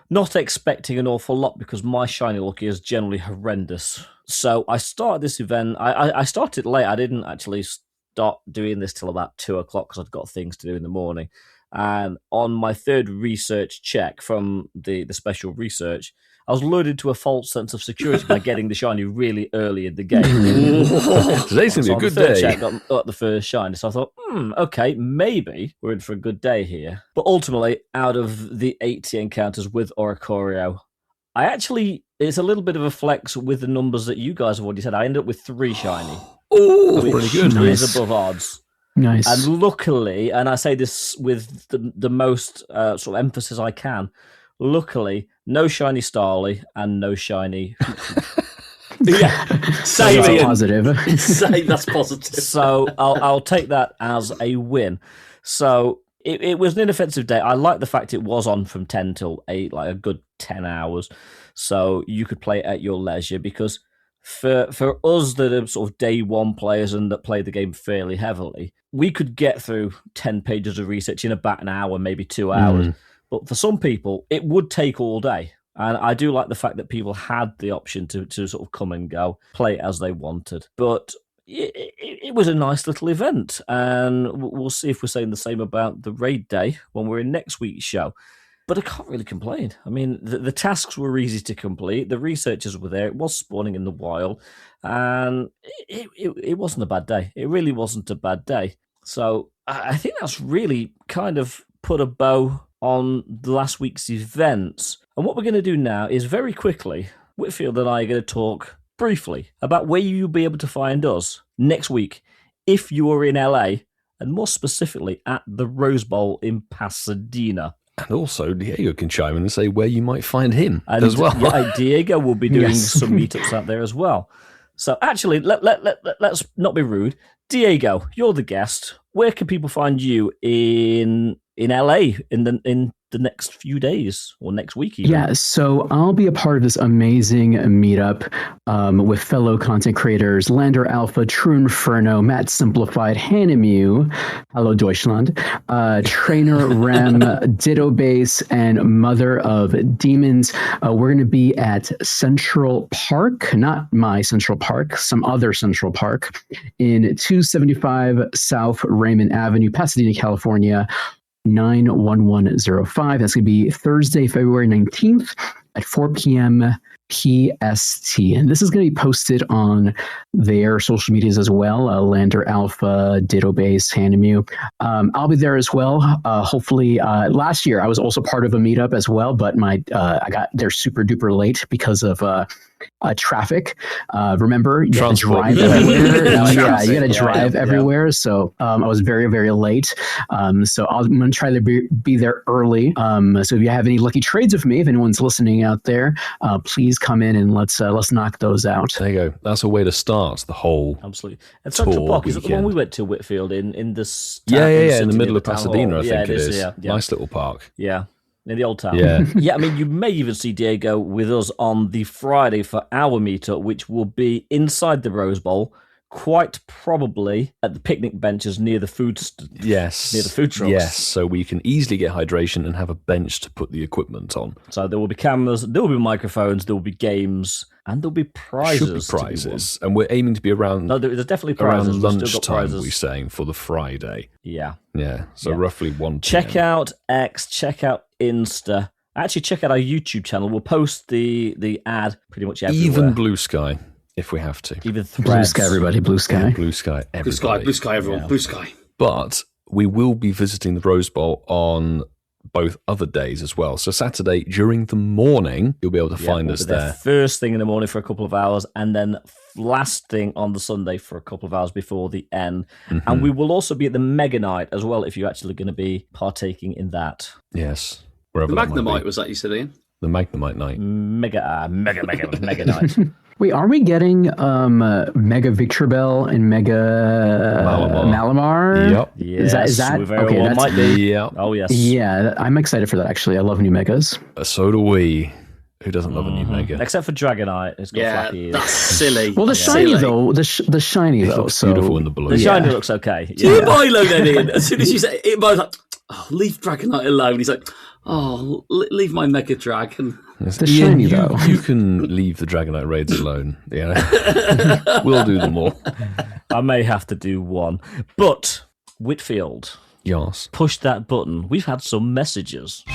not expecting an awful lot, because my shiny luck is generally horrendous. So I started this event. I started late. I didn't actually start doing this till about 2:00 because I'd got things to do in the morning. And on my third research check from the special research, I was lured to a false sense of security by getting the shiny really early in the game. Today's going to be a good day. Check, got the first shiny, so I thought, okay, maybe we're in for a good day here. But ultimately, out of the 80 encounters with Oricorio, it's a little bit of a flex with the numbers that you guys have already said. I ended up with 3 shiny. That's pretty good. Is above odds. Nice. And luckily, and I say this with the most sort of emphasis I can, luckily, no shiny Starly and no shiny. Same, that's positive. Same, that's positive. So I'll take that as a win. So it was an inoffensive day. I like the fact it was on from 10 till 8, like a good 10 hours. So you could play it at your leisure, because for us that are sort of day one players and that play the game fairly heavily, we could get through 10 pages of research in about an hour, maybe 2 hours. But for some people, it would take all day. And I do like the fact that people had the option to sort of come and go, play it as they wanted. But it was a nice little event. And we'll see if we're saying the same about the raid day when we're in next week's show. But I can't really complain. I mean, the tasks were easy to complete. The researchers were there. It was spawning in the wild. And it wasn't a bad day. It really wasn't a bad day. So I think that's really kind of put a bow on the last week's events. And what we're going to do now is very quickly, Whitfield and I are going to talk briefly about where you'll be able to find us next week if you are in LA, and more specifically at the Rose Bowl in Pasadena. And also, Diego can chime in and say where you might find him as well. Yeah, Diego will be doing some meetups out there as well. So actually, let's not be rude. Diego, you're the guest. Where can people find you in LA in the next few days or next week even? Yeah, so I'll be a part of this amazing meetup with fellow content creators Lander Alpha, True Inferno, Matt Simplified, Hanemu, Hello Deutschland, Trainer Rem, Ditto Base, and Mother of Demons. We're going to be at Central Park, not my Central Park, some other Central Park, in 275 South Raymond Avenue, Pasadena, California. 91105. That's going to be Thursday, February 19th at 4 p.m. PST. And this is going to be posted on their social medias as well, Lander Alpha, Ditto Base, Hanemu. I'll be there as well. Hopefully, last year I was also part of a meetup as well, but I got there super duper late because of traffic. Remember, you have to drive everywhere. You got to drive everywhere. So I was very, very late. So I'm going to try to be there early. So if you have any lucky trades with me, if anyone's listening out there, please come in and let's knock those out. There you go. That's a way to start the whole Absolutely. And Central Park, is it the one we went to, Whitfield, in the in the middle of Pasadena, I think it is. Yeah. Nice little park. Yeah. In the old town. Yeah. Yeah, I mean, you may even see Deigo with us on the Friday for our meetup, which will be inside the Rose Bowl, quite probably at the picnic benches near the food Yes. near the food trucks. Yes, so we can easily get hydration and have a bench to put the equipment on. So there will be cameras, there will be microphones, there will be games, and there'll be prizes. Should be prizes. And we're aiming to be around No, there's definitely prizes. around We've still got lunchtime, prizes. we're saying, for the Friday. Yeah. Yeah, so Yeah. roughly 1 Check PM. out X, check out Insta. Actually, check out our YouTube channel. We'll post the ad pretty much everywhere. Even Blue Sky, if we have to. Even Blue Threads. Sky, everybody. Blue Sky. Blue Sky, everybody. Blue sky, everyone. Yeah. Blue sky. But we will be visiting the Rose Bowl on both other days as well. So Saturday during the morning, you'll be able to find we'll us be there there. first thing in the morning for a couple of hours, and then last thing on the Sunday for a couple of hours before the end. Mm-hmm. And we will also be at the Mega Night as well, if you're actually going to be partaking in that. Yes. Wherever The that might Magnemite be. was that you said, Ian? The Magnemite night. Mega Night. Wait, are we getting Mega Victreebel and Mega Malamar? Yep. Yes, Is that we very okay? well That's, might be. Yep. Oh, yes. yeah, I'm excited for that. Actually, I love new megas. So do we. Who doesn't love a new Mega? Except for Dragonite. It's got Yeah, flappy ears. that's silly. Well, the shiny Silly. though, the shiny It though. looks So beautiful in the blue. The shiny looks okay. Do you Yeah. Milo then, Ian? As soon as you say it, Milo's like, oh, leave Dragonite alone. He's like, oh, leave my Mega Dragon. the shiny though. You can leave the Dragonite raids alone. Yeah. We'll do them all. I may have to do one. But, Whitfield, Yes. push that button. We've had some messages.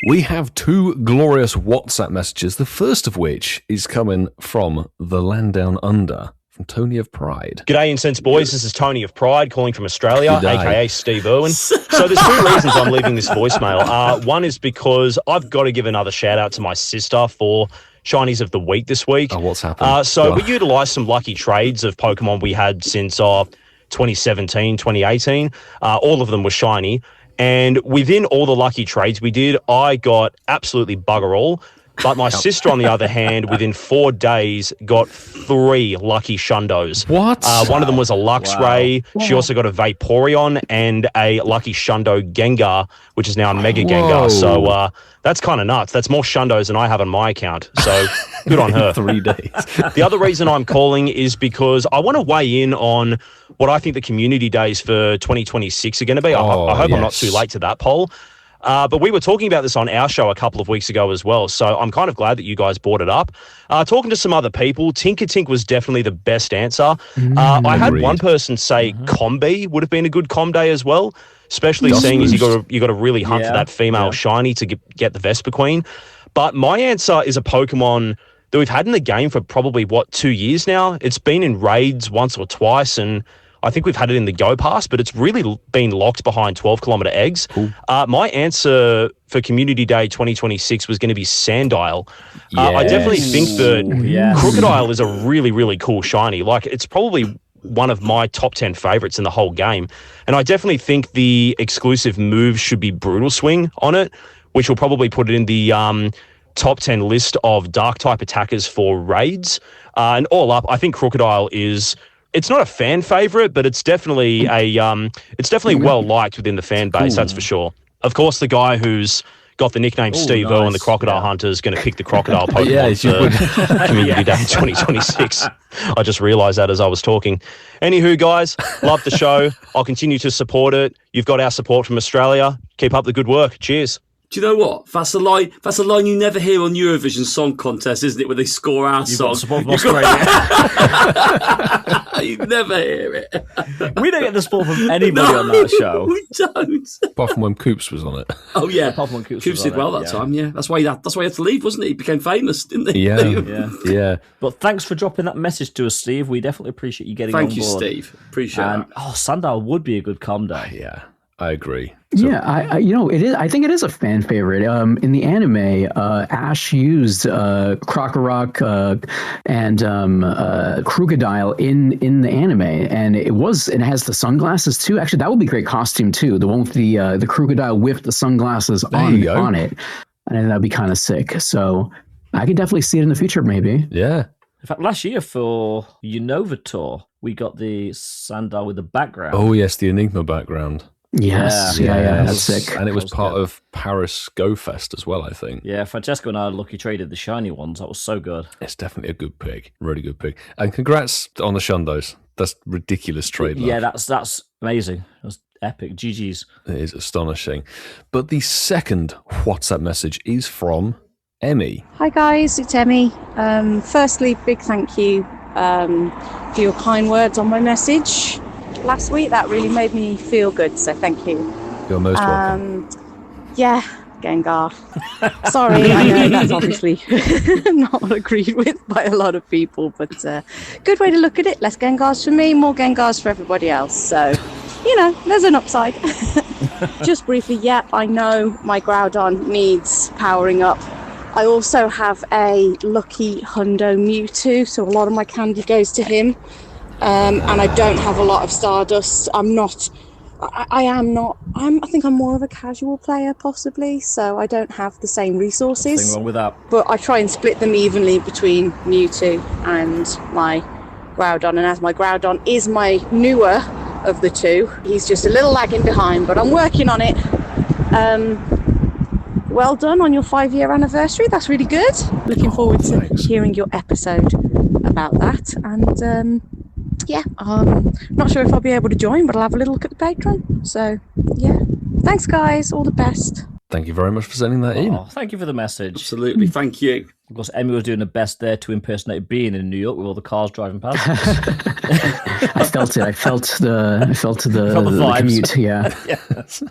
We have 2 glorious WhatsApp messages, the first of which is coming from the land down under, from Tony of Pride. G'day, Incense boys. This is Tony of Pride calling from Australia, G'day. aka Steve Irwin. So there's 2 reasons I'm leaving this voicemail. One is because I've got to give another shout out to my sister for Shinies of the Week this week. Oh, what's happened? So we utilised some lucky trades of Pokemon we had since 2017, 2018. All of them were shiny. And within all the lucky trades we did, I got absolutely bugger all. But my sister, on the other hand, within 4 days, got 3 lucky Shundos. What? One of them was a Luxray. She also got a Vaporeon and a lucky Shundo Gengar, which is now a Mega Gengar. So that's kind of nuts. That's more Shundos than I have on my account. So good on her. 3 days. The other reason I'm calling is because I want to weigh in on what I think the community days for 2026 are going to be. I hope I'm not too late to that poll. But we were talking about this on our show a couple of weeks ago as well, so I'm kind of glad that you guys brought it up. Talking to some other people, Tinkertink was definitely the best answer. I had one person say Combi would have been a good Com Day as well, especially seeing as you got to really hunt for that female shiny to get the Vespiquen. But my answer is a Pokemon that we've had in the game for probably, 2 years now? It's been in raids once or twice, and I think we've had it in the Go Pass, but it's really been locked behind 12-kilometer eggs. Cool. My answer for Community Day 2026 was going to be Sandile. I definitely think that Crocodile is a really, really cool shiny. Like, it's probably one of my top 10 favorites in the whole game. And I definitely think the exclusive move should be Brutal Swing on it, which will probably put it in the top 10 list of Dark-type attackers for raids. And all up, I think Crocodile is... It's not a fan favorite, but it's definitely well liked within the fan base. That's for sure. Of course, the guy who's got the nickname Steve Irwin, the Crocodile Hunter, is going to pick the Crocodile Pokemon for Community Day 2026. I just realised that as I was talking. Anywho, guys, love the show. I'll continue to support it. You've got our support from Australia. Keep up the good work. Cheers. Do you know what? That's a line. That's a line you never hear on Eurovision Song Contest, isn't it? When they score our song, you never hear it. We don't get the support from anybody on that show. We don't. Apart from when Coops was on it. Oh yeah, Apart from when Coops did well that time. Yeah, that's why he had to leave, wasn't he? He became famous, didn't he? Yeah. But thanks for dropping that message to us, Steve. We definitely appreciate you getting on board. Thank you, Steve. Appreciate that. Sandal would be a good com day. Yeah, I agree. Yeah, I it is. I think it is a fan favorite. In the anime, Ash used Krokorok and Krookodile in the anime, and it has the sunglasses too. Actually, that would be a great costume too. The one with the Krookodile with the sunglasses on it. I think that'd be kind of sick. So I could definitely see it in the future, maybe. Yeah. In fact, last year for Unova Tour, we got the Sandal with the background. Oh yes, the Enigma background. Yes, yeah, that's sick. And it was part of Paris Go Fest as well, I think. Yeah, Francesco and I lucky traded the shiny ones. That was so good. It's definitely a good pick. Really good pick. And congrats on the Shundos. That's ridiculous trade love. Yeah, that's amazing. That's epic. GG's. It is astonishing. But the second WhatsApp message is from Emmy. Hi guys, it's Emmy. Firstly, big thank you for your kind words on my message last week. That really made me feel good, so thank you. You're most welcome. Yeah, Gengar. Sorry, I know that's obviously not agreed with by a lot of people, but good way to look at it. Less Gengars for me, more Gengars for everybody else. So, there's an upside. Just briefly, I know my Groudon needs powering up. I also have a lucky Hundo Mewtwo, so a lot of my candy goes to him. And I don't have a lot of Stardust. I think I'm more of a casual player, possibly, so I don't have the same resources. Nothing wrong with that. But I try and split them evenly between Mewtwo and my Groudon, and as my Groudon is my newer of the two, he's just a little lagging behind, but I'm working on it. Well done on your 5-year anniversary. That's really good. Looking forward to hearing your episode about that. And I'm not sure if I'll be able to join, but I'll have a little look at the Patreon. So, yeah. Thanks, guys. All the best. Thank you very much for sending that in. Thank you for the message. Absolutely. Thank you. Of course, Emmy was doing her best there to impersonate being in New York with all the cars driving past. I felt it. I felt the commute. Yeah. Yes.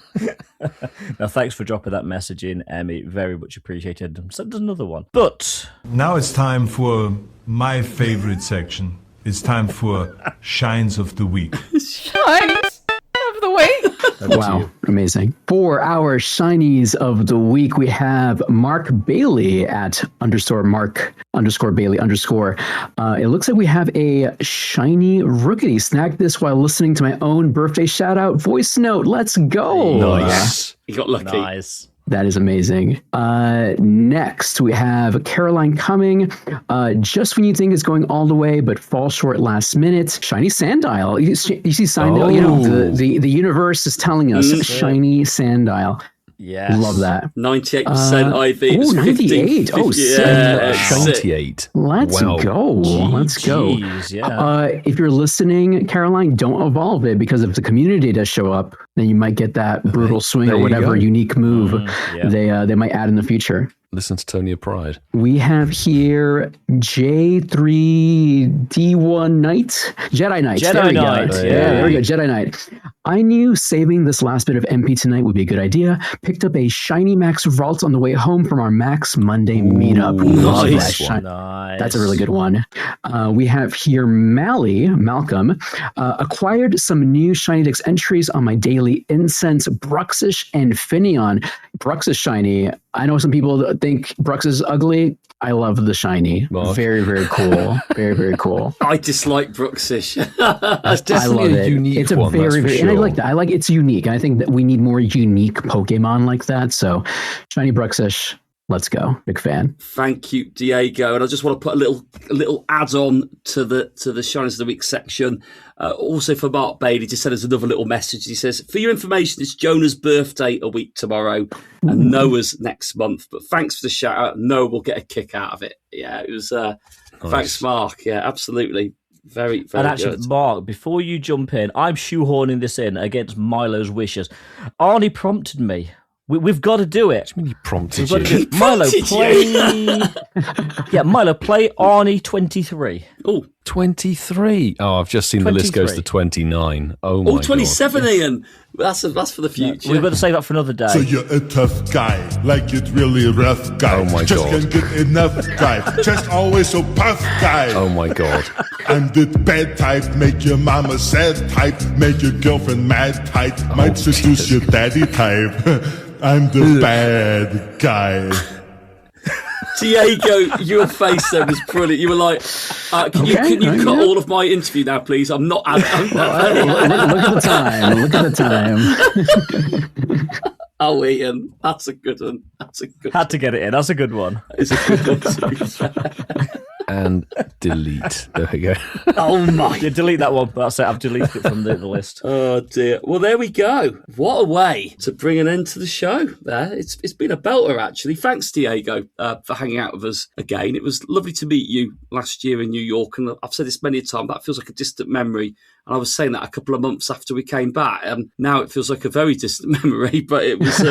Now, thanks for dropping that message in, Emmy. Very much appreciated. So there's another one. But now it's time for my favorite section. It's time for Shines of the Week. Shines of the week. Wow, amazing. For our Shinies of the Week, we have Mark Bailey at _Mark_Bailey_. It looks like we have a shiny Rookity. Snagged this while listening to my own birthday shout out voice note. Let's go. Nice. You got lucky. Nice. That is amazing. Next, we have Caroline Cumming. Just when you think it's going all the way, but fall short last minute. Shiny Sandile. You see Sandile? The universe is telling us shiny Sandile. Yes. Love that. 98% IV. Oh, 98. Oh, yeah, 98. Let's go. Let's go. Yeah. If you're listening, Caroline, don't evolve it, because if the community does show up, then you might get that brutal swing or whatever unique move they might add in the future. Listen to Tonya Pride. We have here J3D1 Knight. Jedi Knight. There we go. There we go. Jedi Knight. I knew saving this last bit of MP tonight would be a good idea. Picked up a shiny Max Vault on the way home from our Max Monday meetup. Nice. Nice. That's a really good one. We have here Malcolm. Acquired some new Shiny Dex entries on my daily Incense, Bruxish, and Finneon. Bruxish shiny. I know some people think Brux is ugly. I love the shiny. Mark. Very, very cool. Very, very cool. I dislike Bruxish. That's definitely a unique it's a one. Very, very, sure. and I like that. I like it's unique. I think that we need more unique Pokemon like that. So, shiny Bruxish. Let's go. Big fan. Thank you, Deigo. And I just want to put a little add-on to the Shinies of the Week section. Also for Mark Bailey to send us another little message. He says, for your information, it's Jonah's birthday a week tomorrow and Noah's next month. But thanks for the shout out. Noah will get a kick out of it. Yeah, it was nice. Thanks, Mark. Yeah, absolutely. Very, very and actually, good. Mark, before you jump in, I'm shoehorning this in against Milo's wishes. Arnie prompted me We've got to do it. I mean, he prompted We've got you. to do it. Milo, play. Milo, play Arnie 23. Oh, 23. Oh, I've just seen the list goes to 29. Oh, my 27, God. Ian. That's for the future. We've got to save that for another day. So you're a tough guy, like it really rough guy. Oh my Just God. can't get enough guy. Just always so puff guy. Oh, my God. I'm the bad type, make your mama sad type, make your girlfriend mad type, might seduce your daddy type. I'm the bad guy. Diego, your face then was brilliant. You were like, can you cut all of my interview now, please? I'm not. Look at the time. Look at the time. Oh, Ian, that's a good one. Had to get it in. That's a good one. It's a good one, to be fair. And delete. There we go. Oh, my. Yeah, delete that one. That's it. I've deleted it from the list. Oh, dear. Well, there we go. What a way to bring an end to the show there. It's been a belter, actually. Thanks, Diego, for hanging out with us again. It was lovely to meet you last year in New York. And I've said this many a time, that feels like a distant memory. And I was saying that a couple of months after we came back. Now it feels like a very distant memory, but it was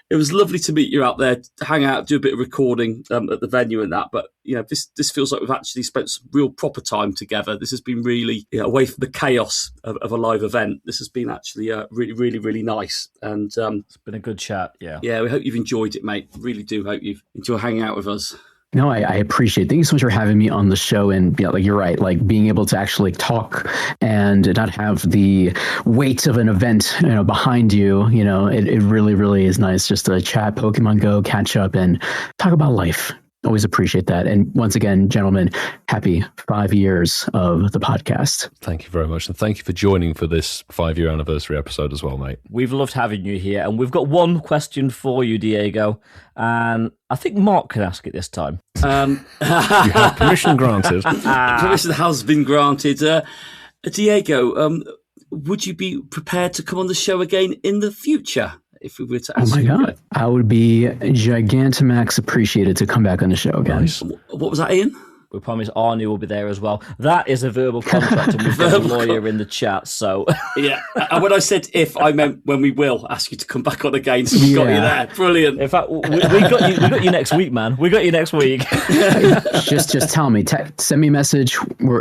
it was lovely to meet you out there, to hang out, do a bit of recording at the venue and that. But this feels like we've actually spent some real proper time together. This has been really away from the chaos of a live event. This has been actually really, really, really nice. And it's been a good chat. Yeah, we hope you've enjoyed it, mate. Really do hope you've enjoyed hanging out with us. No, I appreciate it. Thank you so much for having me on the show. And like you're right, like being able to actually talk and not have the weight of an event, behind you. It really, really is nice just to chat Pokemon Go, catch up, and talk about life. Always appreciate that. And once again, gentlemen, happy 5 years of the podcast. Thank you very much. And thank you for joining for this 5-year anniversary episode as well, mate. We've loved having you here. And we've got one question for you, Diego. And I think Mark can ask it this time. You have permission granted. Permission has been granted. Diego, would you be prepared to come on the show again in the future? If we were to ask you. Oh my God. I would be Gigantamax appreciated to come back on the show again. Nice. What was that, Ian? We promise Arnie will be there as well. That is a verbal contract, and we've got a lawyer in the chat, so... Yeah, and when I said if, I meant when we will ask you to come back on again, so we got you there. Brilliant. In fact, we got you next week, man. We got you next week. just tell me. Send me a message.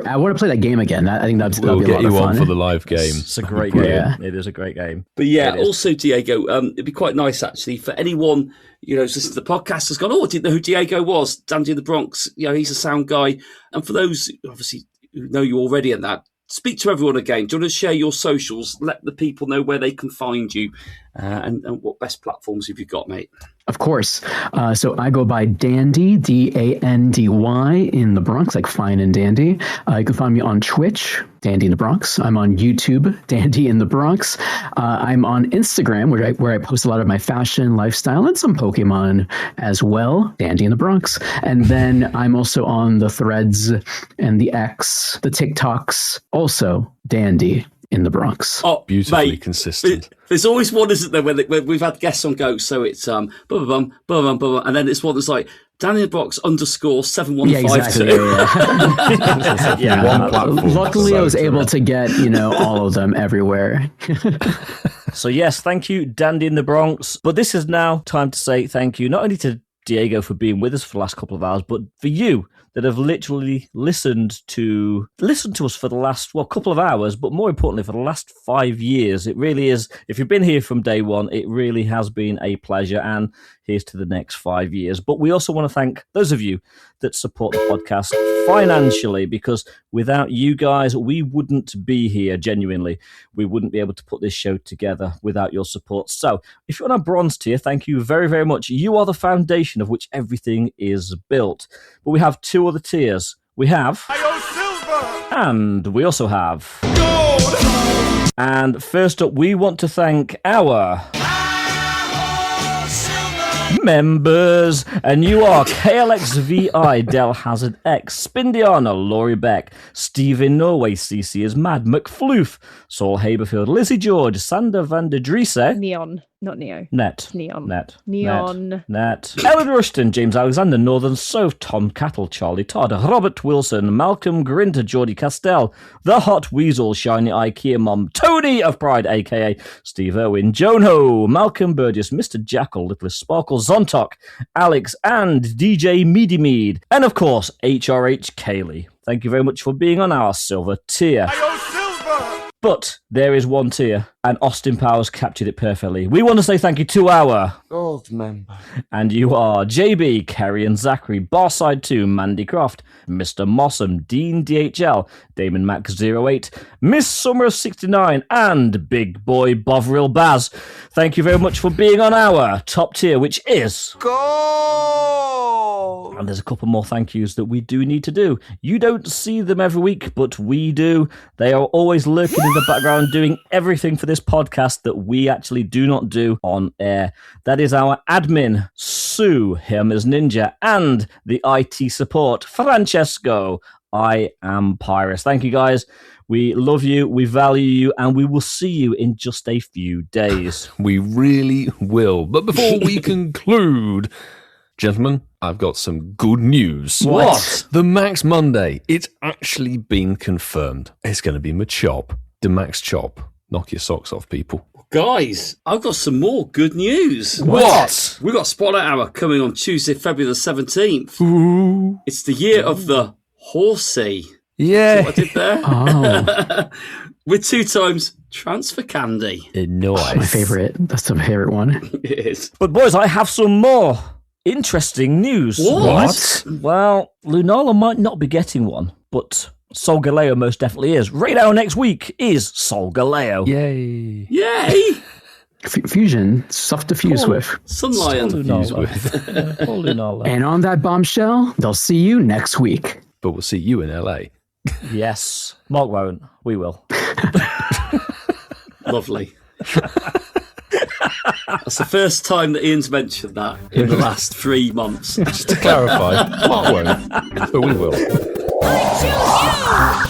I want to play that game again. I think that'll be a lot of fun. We'll get you on for the live game. It's a great game. Yeah. It is a great game. But yeah, also, Diego, it'd be quite nice, actually, for anyone... who's listened to the podcast has gone, I didn't know who Deigo was. Dandy in the Bronx. He's a sound guy. And for those, obviously, who know you already and that, speak to everyone again. Do you want to share your socials? Let the people know where they can find you and what best platforms have you got, mate? Of course. So I go by Dandy, D-A-N-D-Y, in the Bronx, like fine and dandy. You can find me on Twitch, Dandy in the Bronx. I'm on YouTube, Dandy in the Bronx. I'm on Instagram, where I post a lot of my fashion, lifestyle, and some Pokemon as well, Dandy in the Bronx. And then I'm also on the Threads and the X, the TikToks, also Dandy in the Bronx. Oh, beautifully mate, consistent. There's always one, isn't there, when we've had guests on Go, so it's and then it's one that's like Danny in the Brox _7152. Yeah, exactly. Yeah. Luckily, I was able to get all of them everywhere. So yes, thank you, Dandy in the Bronx. But this is now time to say thank you not only to Diego for being with us for the last couple of hours, but for you that have literally listened to us for the last couple of hours, but more importantly for the last 5 years. It really is. If you've been here from day one, it really has been a pleasure, and here's to the next 5 years. But we also want to thank those of you that support the podcast financially, because without you guys, we wouldn't be here. Genuinely, we wouldn't be able to put this show together without your support. So if you're on a bronze tier, thank you very, very much. You are the foundation of which everything is built. But we have two other tiers. We have and we also have gold. And first up, we want to thank our members, and you are KLXVI, Del Hazard X, Spindiana, Laurie Beck, Stephen Norway, CC is Mad, McFloof, Saul Haberfield, Lizzie George, Sander van der Driese, Neon, Not Neo. Net. Neon. Net. Neon. Net. Ellen Rushton, James Alexander, Northern Soph, Tom Cattle, Charlie Todd, Robert Wilson, Malcolm Grinter, Geordie Castell, The Hot Weasel, Shiny IKEA Mom, Tony of Pride, aka Steve Irwin, Joan Ho, Malcolm Burgess, Mr. Jackal, Littlest Sparkle, Zontok, Alex, and DJ Meady Mead, and of course, HRH Kaylee. Thank you very much for being on our silver tier. But there is one tier, and Austin Powers captured it perfectly. We want to say thank you to our gold member. And you are JB, Kerry and Zachary, Barside 2, Mandy Croft, Mr. Mossam, Dean DHL, Damon Max 08, Miss Summer 69, and Big Boy Bovril Baz. Thank you very much for being on our top tier, which is Gold! And there's a couple more thank yous that we do need to do. You don't see them every week, but we do. They are always lurking in the background doing everything for this podcast that we actually do not do on air. That is our admin, Sue, him as Ninja, and the IT support, Francesco. I am Pyrus. Thank you, guys. We love you, we value you, and we will see you in just a few days. We really will. But before we conclude, gentlemen, I've got some good news. What? The Max Monday, it's actually been confirmed. It's going to be Machop. The Max Chop. Knock your socks off, people. Guys, I've got some more good news. What? We've got Spotlight Hour coming on Tuesday, February the 17th. Ooh. It's the year of the horsey. Yeah. See what I did there? Oh. With 2 times transfer candy. Nice. My favorite. That's the favorite one. It is. But boys, I have some more interesting news. What? Well, Lunala might not be getting one, but Solgaleo most definitely is. Right now next week is Solgaleo. Yay. Yay! Fusion, stuff to fuse with. Sunlion. Fuse with. Poor Lunala. And on that bombshell, they'll see you next week. But we'll see you in LA. Yes. Mark won't. We will. Lovely. That's the first time that Ian's mentioned that in the last 3 months. Just to clarify, Mark won't, but we will. I choose you!